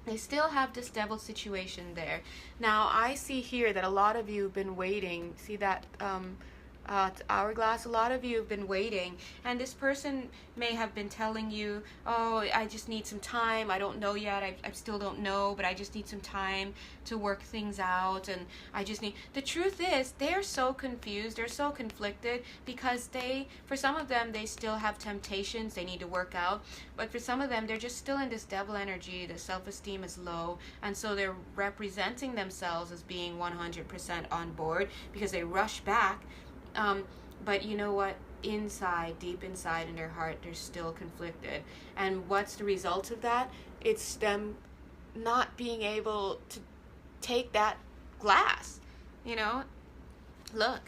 They still have this devil situation there. Now, I see here that a lot of you have been waiting. See that hourglass? A lot of you have been waiting. And this person may have been telling you, oh, I just need some time. I don't know yet. I still don't know, but I just need some time to work things out. And I just need... The truth is, they're so confused. They're so conflicted because for some of them, they still have temptations they need to work out. But for some of them, they're just still in this devil energy. The self-esteem is low. And so they're representing themselves as being 100% on board because they rush back. But you know what? Inside, deep inside in their heart, they're still conflicted. And what's the result of that? It's them not being able to take that glass. You know? Look.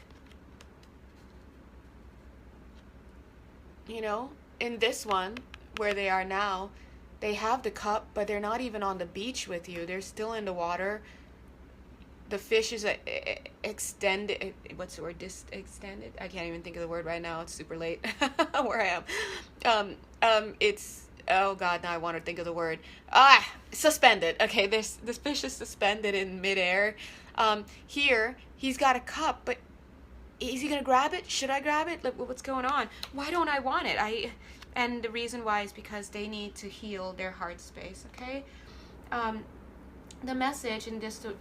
You know? In this one, where they are now, they have the cup, but they're not even on the beach with you. They're still in the water. The fish is extended. What's the word? Extended? I can't even think of the word right now. It's super late where I am. It's, oh God, now I want to think of the word. Suspended. Okay, this fish is suspended in midair. Here, he's got a cup, but is he going to grab it? Should I grab it? Like, what's going on? Why don't I want it? And the reason why is because they need to heal their heart space, okay? The message, and just to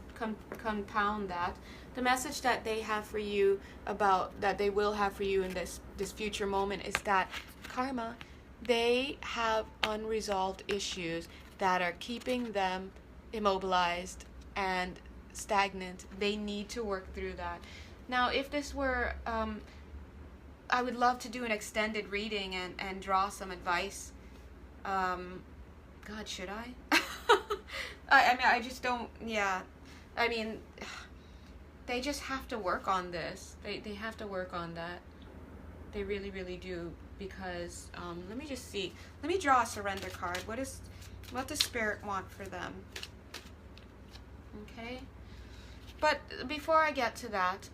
compound that, the message that they have for you that they will have for you in this future moment is that karma, they have unresolved issues that are keeping them immobilized and stagnant. They need to work through that. Now, if this were, I would love to do an extended reading and draw some advice. God, should I? I mean, I just don't, yeah. I mean, they just have to work on this. They have to work on that. They really, really do. Because, let me just see. Let me draw a surrender card. What does Spirit want for them? Okay. But before I get to that,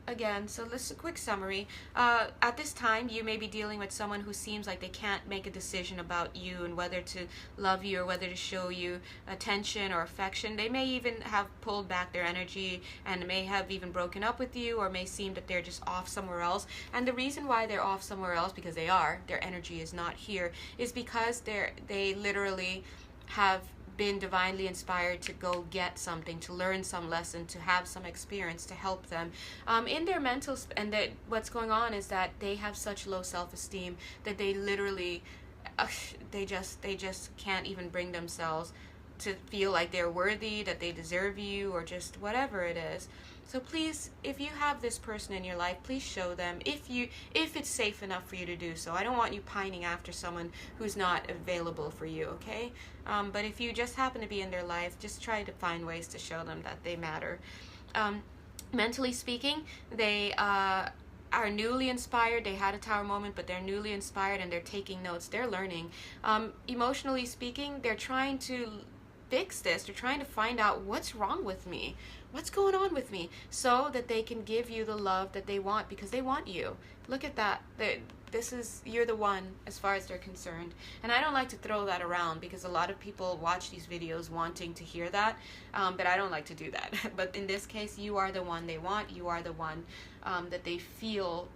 again, so this is a quick summary. At this time, you may be dealing with someone who seems like they can't make a decision about you and whether to love you or whether to show you attention or affection. They may even have pulled back their energy and may have even broken up with you, or may seem that they're just off somewhere else. And the reason why they're off somewhere else, because they are, their energy is not here, is because they literally have been divinely inspired to go get something, to learn some lesson, to have some experience to help them in their mental and that what's going on is that they have such low self-esteem that they literally they just can't even bring themselves to feel like they're worthy, that they deserve you, or just whatever it is. So please, if you have this person in your life, please show them, if it's safe enough for you to do so. I don't want you pining after someone who's not available for you, okay? But if you just happen to be in their life, just try to find ways to show them that they matter. Mentally speaking, they are newly inspired. They had a tower moment, but they're newly inspired and they're taking notes. They're learning. Emotionally speaking, they're trying to fix this. They're trying to find out what's wrong with me, what's going on with me, so that they can give you the love that they want, because they want you. Look at that. You're the one as far as they're concerned. And I don't like to throw that around because a lot of people watch these videos wanting to hear that, but I don't like to do that. But in this case, you are the one they want. You are the one that they feel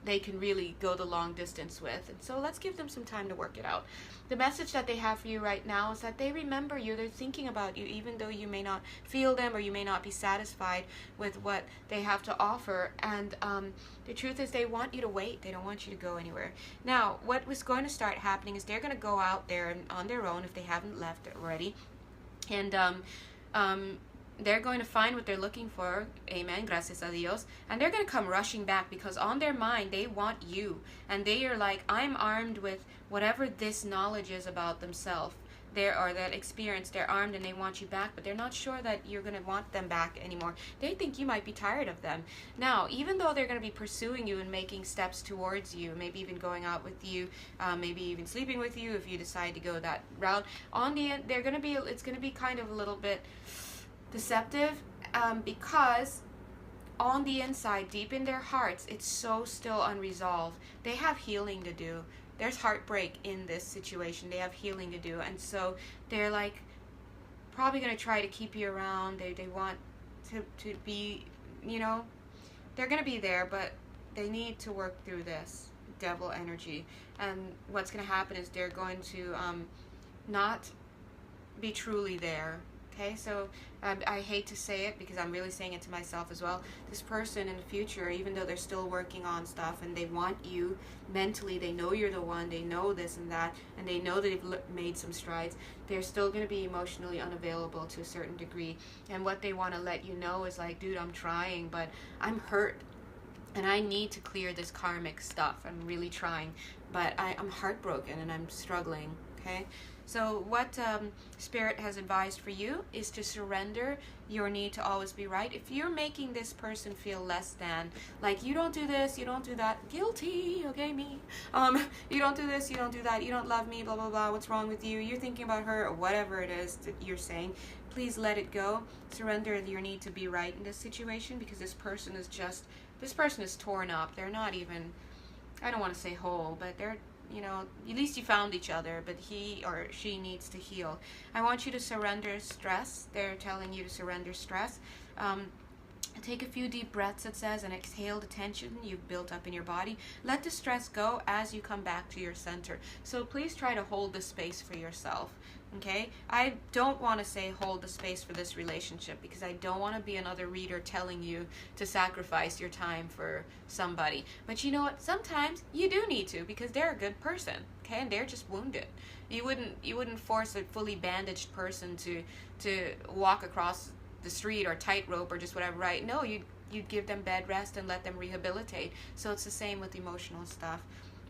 they can really go the long distance with. And so let's give them some time to work it out. The message that they have for you right now is that they remember you. They're thinking about you, even though you may not feel them or you may not be satisfied with what they have to offer. And the truth is, they want you to wait. They don't want you to go anywhere. Now, what was going to start happening is they're going to go out there on their own if they haven't left already. And they're going to find what they're looking for, amen, gracias a Dios, and they're going to come rushing back, because on their mind, they want you, and they are like, I'm armed with whatever this knowledge is about themselves, or that experience. They're armed and they want you back, but they're not sure that you're going to want them back anymore. They think you might be tired of them. Now, even though they're going to be pursuing you and making steps towards you, maybe even going out with you, maybe even sleeping with you if you decide to go that route, on the end, it's going to be kind of a little bit deceptive, because on the inside, deep in their hearts, it's so still unresolved. They have healing to do. There's heartbreak in this situation. They have healing to do, and so they're like probably going to try to keep you around. They want to be, they're going to be there, but they need to work through this devil energy. And what's going to happen is they're going to not be truly there. Okay, so I hate to say it because I'm really saying it to myself as well. This person in the future, even though they're still working on stuff and they want you mentally, they know you're the one, they know this and that, and they know that they've made some strides, they're still going to be emotionally unavailable to a certain degree. And what they want to let you know is like, dude, I'm trying, but I'm hurt. And I need to clear this karmic stuff. I'm really trying, but I'm heartbroken and I'm struggling, okay? So what Spirit has advised for you is to surrender your need to always be right. If you're making this person feel less than, like, you don't do this, you don't do that, guilty, okay, me. You don't do this, you don't do that, you don't love me, blah, blah, blah, what's wrong with you? You're thinking about her, or whatever it is that you're saying. Please let it go. Surrender your need to be right in this situation, because this person is torn up. They're not even, I don't want to say whole, but they're, at least you found each other, but he or she needs to heal. I want you to surrender stress. They're telling you to surrender stress. Take a few deep breaths, it says, and exhale the tension you've built up in your body. Let the stress go as you come back to your center. So please try to hold the space for yourself. Okay, I don't want to say hold the space for this relationship, because I don't want to be another reader telling you to sacrifice your time for somebody. But you know what? Sometimes you do need to, because they're a good person, okay, and they're just wounded. You wouldn't force a fully bandaged person to walk across the street or tightrope or just whatever, right? No, you'd give them bed rest and let them rehabilitate. So it's the same with emotional stuff.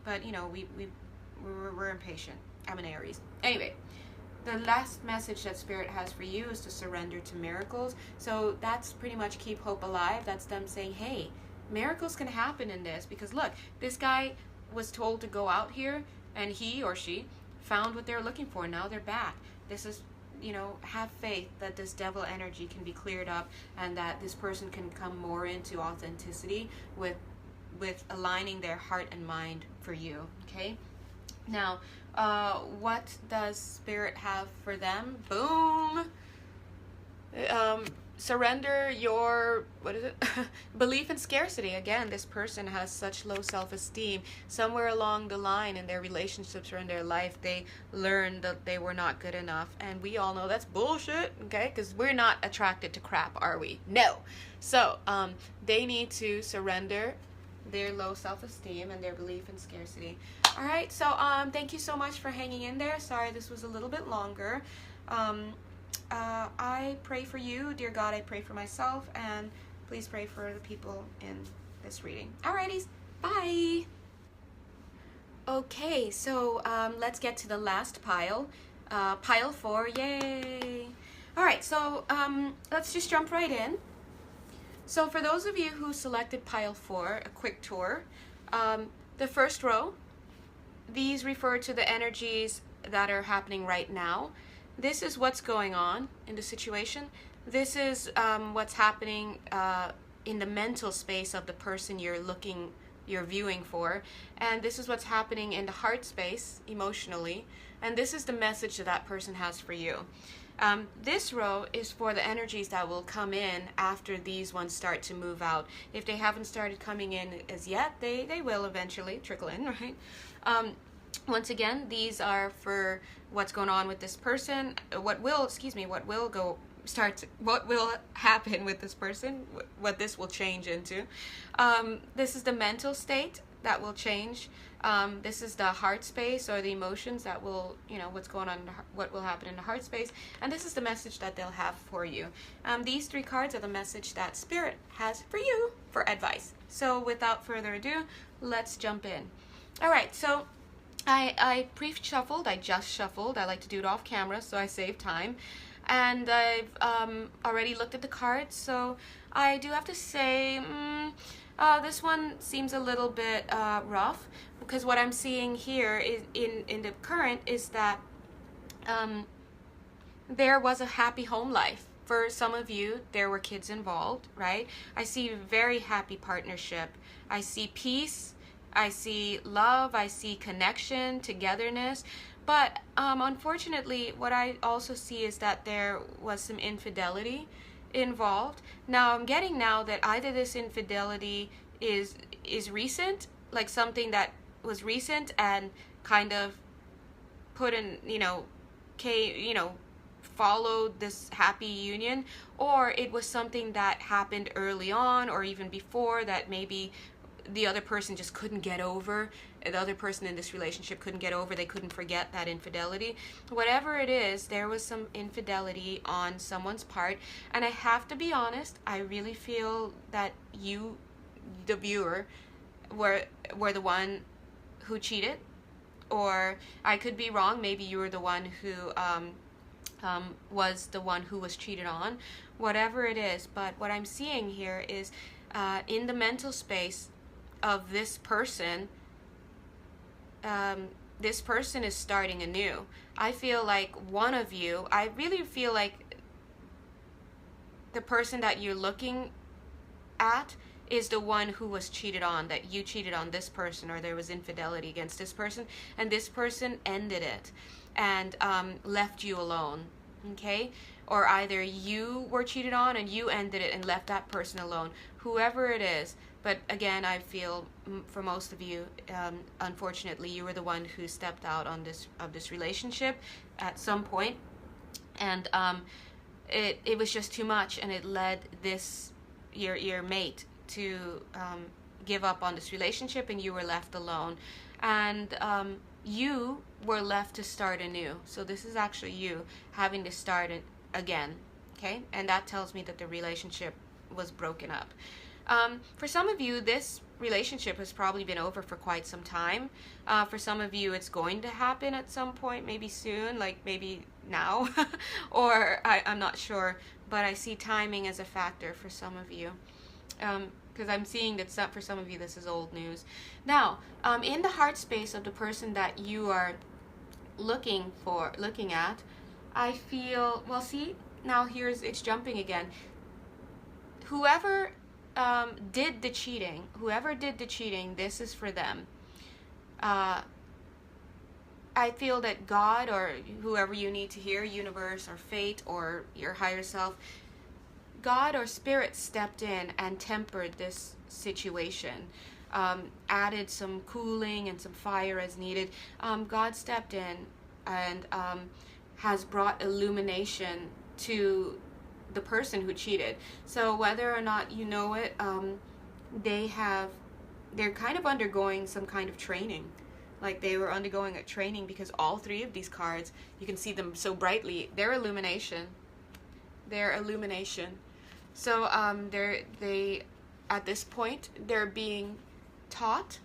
But we're impatient. I'm an Aries. Anyway. The last message that Spirit has for you is to surrender to miracles. So that's pretty much keep hope alive. That's them saying, hey, miracles can happen in this. Because look, this guy was told to go out here, and he or she found what they're looking for. Now they're back. This is, have faith that this devil energy can be cleared up, and that this person can come more into authenticity with aligning their heart and mind for you. Okay, now what does Spirit have for them? Boom. Surrender your, what is it? Belief in scarcity. Again, this person has such low self-esteem. Somewhere along the line in their relationships or in their life, they learned that they were not good enough. And we all know that's bullshit, okay? Because we're not attracted to crap, are we? No. So they need to surrender their low self-esteem and their belief in scarcity. All right, so thank you so much for hanging in there. Sorry this was a little bit longer. I pray for you, dear God. I pray for myself, and please pray for the people in this reading. Alrighties, bye. Okay, so let's get to the last pile. Pile 4, yay. Alright, so let's just jump right in. So for those of you who selected pile 4, a quick tour, the first row, these refer to the energies that are happening right now. This is what's going on in the situation. This is what's happening in the mental space of the person you're viewing for. And this is what's happening in the heart space emotionally. And this is the message that person has for you. This row is for the energies that will come in after these ones start to move out. If they haven't started coming in as yet, they will eventually trickle in, right? Once again, these are for what's going on with this person, what will happen with this person, what this will change into. This is the mental state that will change. This is the heart space, or the emotions that will, what's going on, what will happen in the heart space. And this is the message that they'll have for you. These 3 cards are the message that Spirit has for you for advice. So without further ado, let's jump in. All right, so I pre-shuffled, I just shuffled. I like to do it off camera so I save time. And I've already looked at the cards, so I do have to say this one seems a little bit rough, because what I'm seeing here is in the current is that there was a happy home life. For some of you, there were kids involved, right? I see a very happy partnership. I see peace. I see love, I see connection, togetherness, but unfortunately what I also see is that there was some infidelity involved. Now I'm getting now that either this infidelity is recent, like something that was recent and kind of put in, followed this happy union, or it was something that happened early on or even before that maybe the other person just couldn't get over, the other person in this relationship couldn't get over, they couldn't forget that infidelity. Whatever it is, there was some infidelity on someone's part, and I have to be honest, I really feel that you, the viewer, were the one who cheated, or I could be wrong, maybe you were the one who was the one who was cheated on, whatever it is. But what I'm seeing here is in the mental space of this person is starting anew. I feel like one of you, I really feel like the person that you're looking at is the one who was cheated on, that you cheated on this person, or there was infidelity against this person, and this person ended it and left you alone, okay? Or either you were cheated on and you ended it and left that person alone, whoever it is. But again, I feel for most of you, unfortunately, you were the one who stepped out on this relationship at some point, and it was just too much, and it led your mate to give up on this relationship, and you were left alone, and you were left to start anew. So this is actually you having to start it again, okay? And that tells me that the relationship was broken up. For some of you, this relationship has probably been over for quite some time. For some of you, it's going to happen at some point, maybe soon, like maybe now, or I'm not sure, but I see timing as a factor for some of you. Because I'm seeing that for some of you, this is old news. Now, in the heart space of the person that you are looking at, I feel, well, see, now it's jumping again. Whoever whoever did the cheating, this is for them. Uh, I feel that God, or whoever you need to hear, universe or fate or your higher self, God or spirit stepped in and tempered this situation, added some cooling and some fire as needed. God stepped in and has brought illumination to the person who cheated. So whether or not you know it, they're kind of undergoing some kind of training. Like they were undergoing a training, because all three of these cards, you can see them so brightly. They're illumination. So they at this point, they're being taught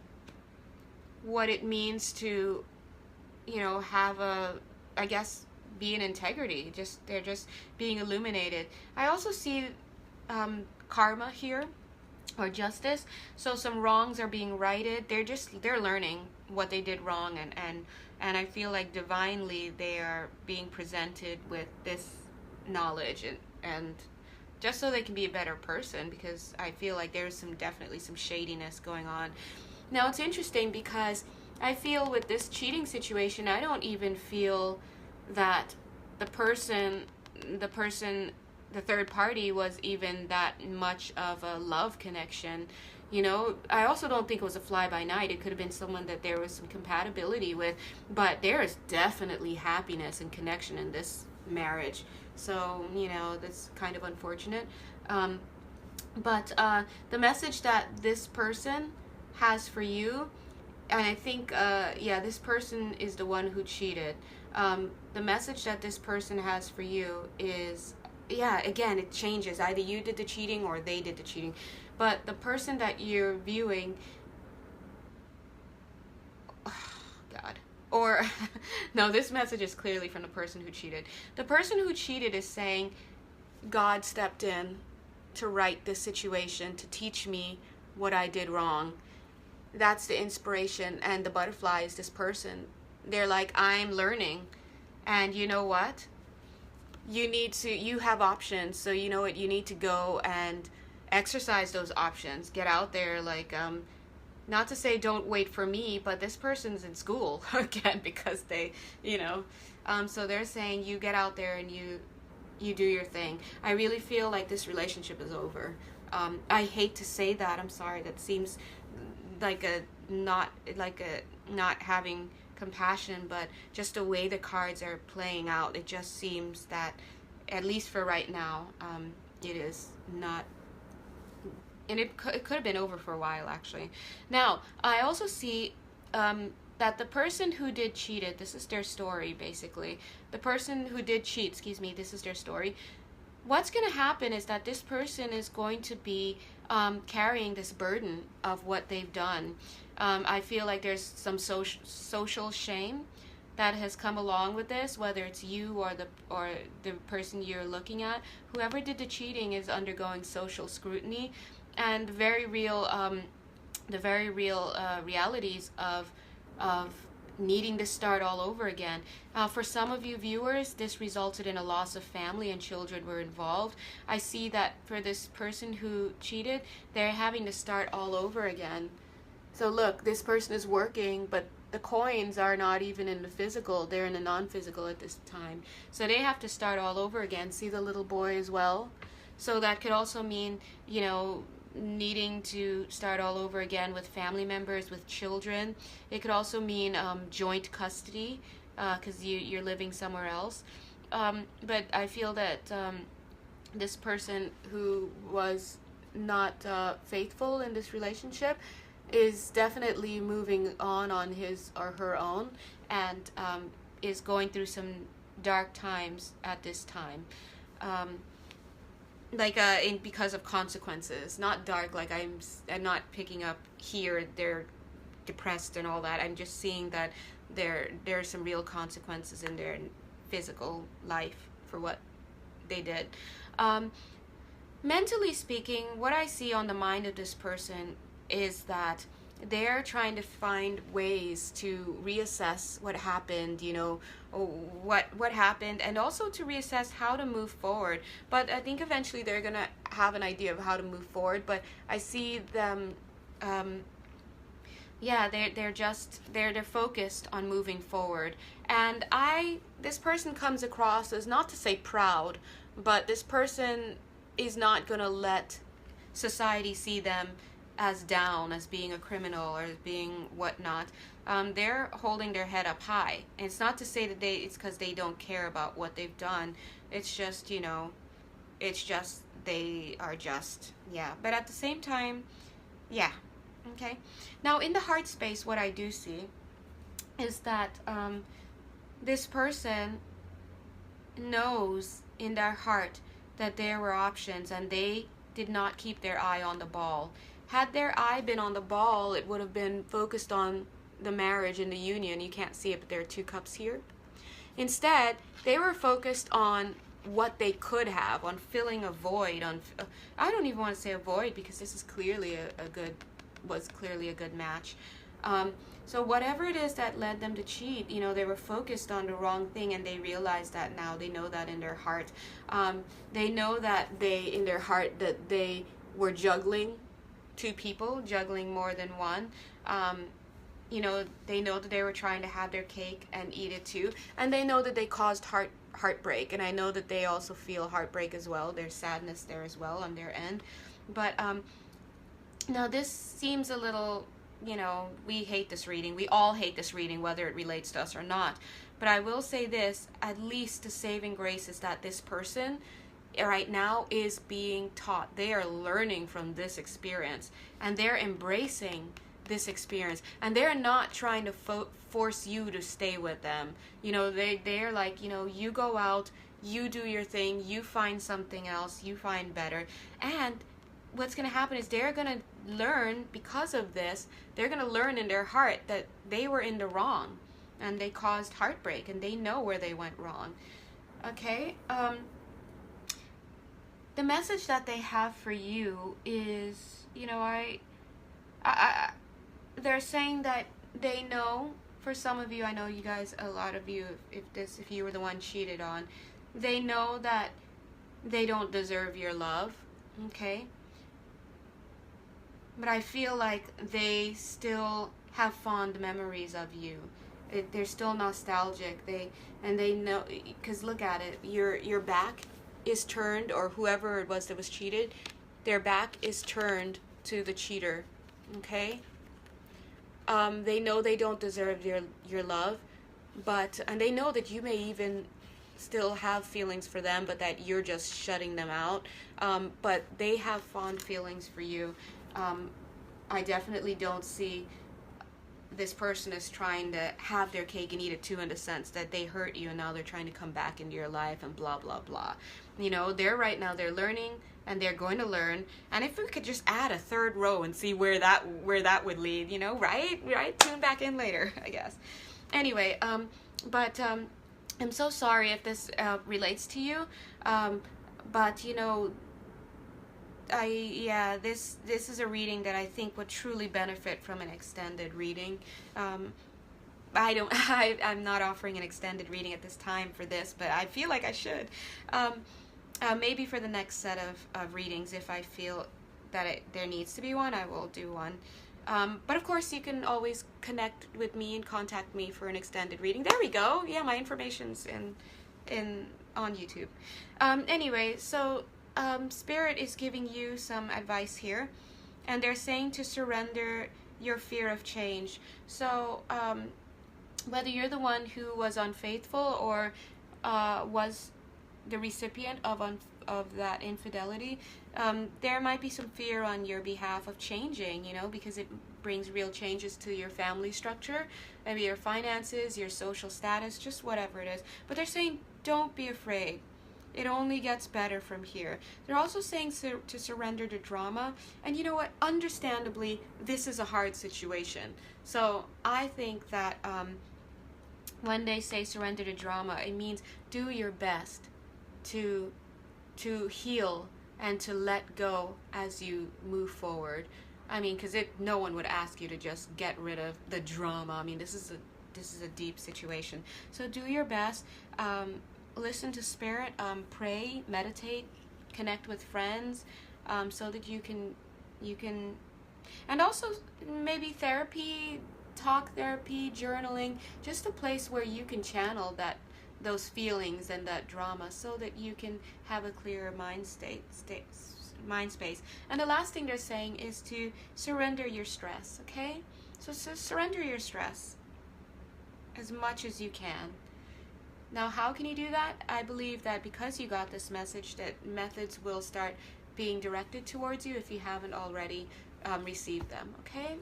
what it means to, have I guess, be in integrity. They're just being illuminated. I also see karma here, or justice. So some wrongs are being righted. They're learning what they did wrong, and I feel like divinely they are being presented with this knowledge and just so they can be a better person, because I feel like there's definitely some shadiness going on. Now it's interesting, because I feel with this cheating situation, I don't even feel that the third party was even that much of a love connection. I also don't think it was a fly-by-night. It could have been someone that there was some compatibility with, but there is definitely happiness and connection in this marriage. So, that's kind of unfortunate. But the message that this person has for you, and I think, this person is the one who cheated. The message that this person has for you is, again, it changes. Either you did the cheating or they did the cheating. But the person that you're viewing, God, or, no, this message is clearly from the person who cheated. The person who cheated is saying, God stepped in to right this situation, to teach me what I did wrong. That's the inspiration, and the butterfly is this person. They're like, I'm learning, and you know what? You have options, so you know what? You need to go and exercise those options. Get out there, not to say don't wait for me, but this person's in school again, because they, so they're saying you get out there and you do your thing. I really feel like this relationship is over. I hate to say that. I'm sorry. That seems like not having compassion, but just the way the cards are playing out, it just seems that, at least for right now, it is not. And it could have been over for a while, actually. Now, I also see that the person who did cheated, this is their story, basically. The person who did cheat, this is their story. What's going to happen is that this person is going to be carrying this burden of what they've done. I feel like there's some social shame that has come along with this, whether it's you or the person you're looking at. Whoever did the cheating is undergoing social scrutiny, and the very real realities of needing to start all over again. For some of you viewers, this resulted in a loss of family, and children were involved. I see that for this person who cheated, they're having to start all over again. So look, this person is working, but the coins are not even in the physical. They're in the non-physical at this time. So they have to start all over again. See the little boy as well? So that could also mean, needing to start all over again with family members, with children. It could also mean joint custody, because you're living somewhere else. But I feel that this person who was not faithful in this relationship is definitely moving on his or her own, and is going through some dark times at this time. Because of consequences, not dark, like I'm not picking up here they're depressed and all that. I'm just seeing that there are some real consequences in their physical life for what they did. Mentally speaking, what I see on the mind of this person is that they're trying to find ways to reassess what happened, what happened, and also to reassess how to move forward. But I think eventually they're gonna have an idea of how to move forward. But I see them, yeah, they're focused on moving forward. And this person comes across as, not to say proud, but this person is not gonna let society see them as down, as being a criminal or as being whatnot. They're holding their head up high. And it's not to say that it's because they don't care about what they've done. It's just, it's just, they are just, yeah. But at the same time, yeah, okay. Now, in the heart space, what I do see is that this person knows in their heart that there were options, and they did not keep their eye on the ball. Had their eye been on the ball, it would have been focused on the marriage and the union. You can't see it, but there are 2 cups here. Instead, they were focused on what they could have, on filling a void. I don't even want to say a void, because this is clearly was clearly a good match. So whatever it is that led them to cheat, they were focused on the wrong thing, and they realized that now. They know that in their heart. They know that in their heart, that they were juggling 2 people, juggling more than one. They know that they were trying to have their cake and eat it too. And they know that they caused heartbreak. And I know that they also feel heartbreak as well. There's sadness there as well on their end. But now this seems a little, we hate this reading. We all hate this reading, whether it relates to us or not. But I will say this, at least the saving grace is that this person right now is being taught. They are learning from this experience, and they're embracing this experience, and they're not trying to force you to stay with them. They're like, you go out, you do your thing, you find something else, you find better. And what's going to happen is they're going to learn, because of this, they're going to learn in their heart that they were in the wrong, and they caused heartbreak, and they know where they went wrong. Okay? The message that they have for you is, they're saying that they know, for some of you, I know you guys, a lot of you, if you were the one cheated on, they know that they don't deserve your love, okay? But I feel like they still have fond memories of you. They're still nostalgic. They know, because look at it, your back is turned, or whoever it was that was cheated, their back is turned to the cheater, okay? They know they don't deserve your love, and they know that you may even still have feelings for them, but that you're just shutting them out. But they have fond feelings for you. I definitely don't see this person is trying to have their cake and eat it too, in the sense that they hurt you and now they're trying to come back into your life and blah, blah, blah. They're right now, they're learning, and they're going to learn. And if we could just add a 3rd row and see where that would lead, right? Tune back in later, I guess. Anyway, but I'm so sorry if this relates to you. But this is a reading that I think would truly benefit from an extended reading. I'm not offering an extended reading at this time for this, but I feel like I should. Maybe for the next set of readings, if I feel that there needs to be one, I will do one. But of course, you can always connect with me and contact me for an extended reading. There we go. Yeah, my information's on YouTube. Anyway, so Spirit is giving you some advice here, and they're saying to surrender your fear of change. So whether you're the one who was unfaithful or was the recipient of that infidelity, there might be some fear on your behalf of changing, because it brings real changes to your family structure, maybe your finances, your social status, just whatever it is. But they're saying, don't be afraid. It only gets better from here. They're also saying to surrender to drama. And you know what? Understandably, this is a hard situation. So I think that when they say surrender to drama, it means do your best to heal and to let go as you move forward. I mean, because no one would ask you to just get rid of the drama. I mean, this is a deep situation. So do your best. Listen to spirit. Pray, meditate, connect with friends, so that you can, and also maybe therapy, talk therapy, journaling, just a place where you can channel those feelings and that drama, so that you can have a clearer mind space. And the last thing they're saying is to surrender your stress. Okay, so surrender your stress as much as you can. Now, how can you do that? I believe that because you got this message, that methods will start being directed towards you if you haven't already received them. Okay,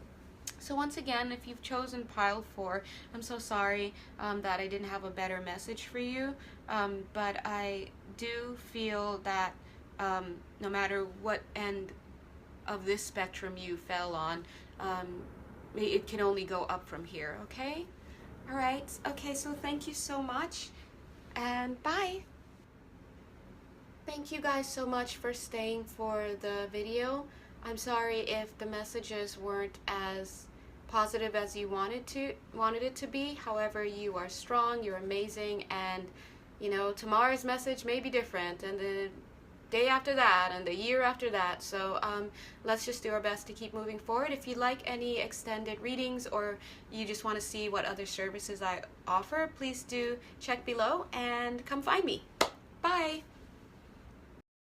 so once again, if you've chosen pile 4, I'm so sorry that I didn't have a better message for you, but I do feel that no matter what end of this spectrum you fell on, it can only go up from here. Okay, all right, okay, so thank you so much, and bye. Thank you guys so much for staying for the video. I'm sorry if the messages weren't as positive as you wanted it to be. However, you are strong, you're amazing, and you know, tomorrow's message may be different, and the day after that, and the year after that. So let's just do our best to keep moving forward. If you'd like any extended readings, or you just want to see what other services I offer, please do check below and come find me. Bye.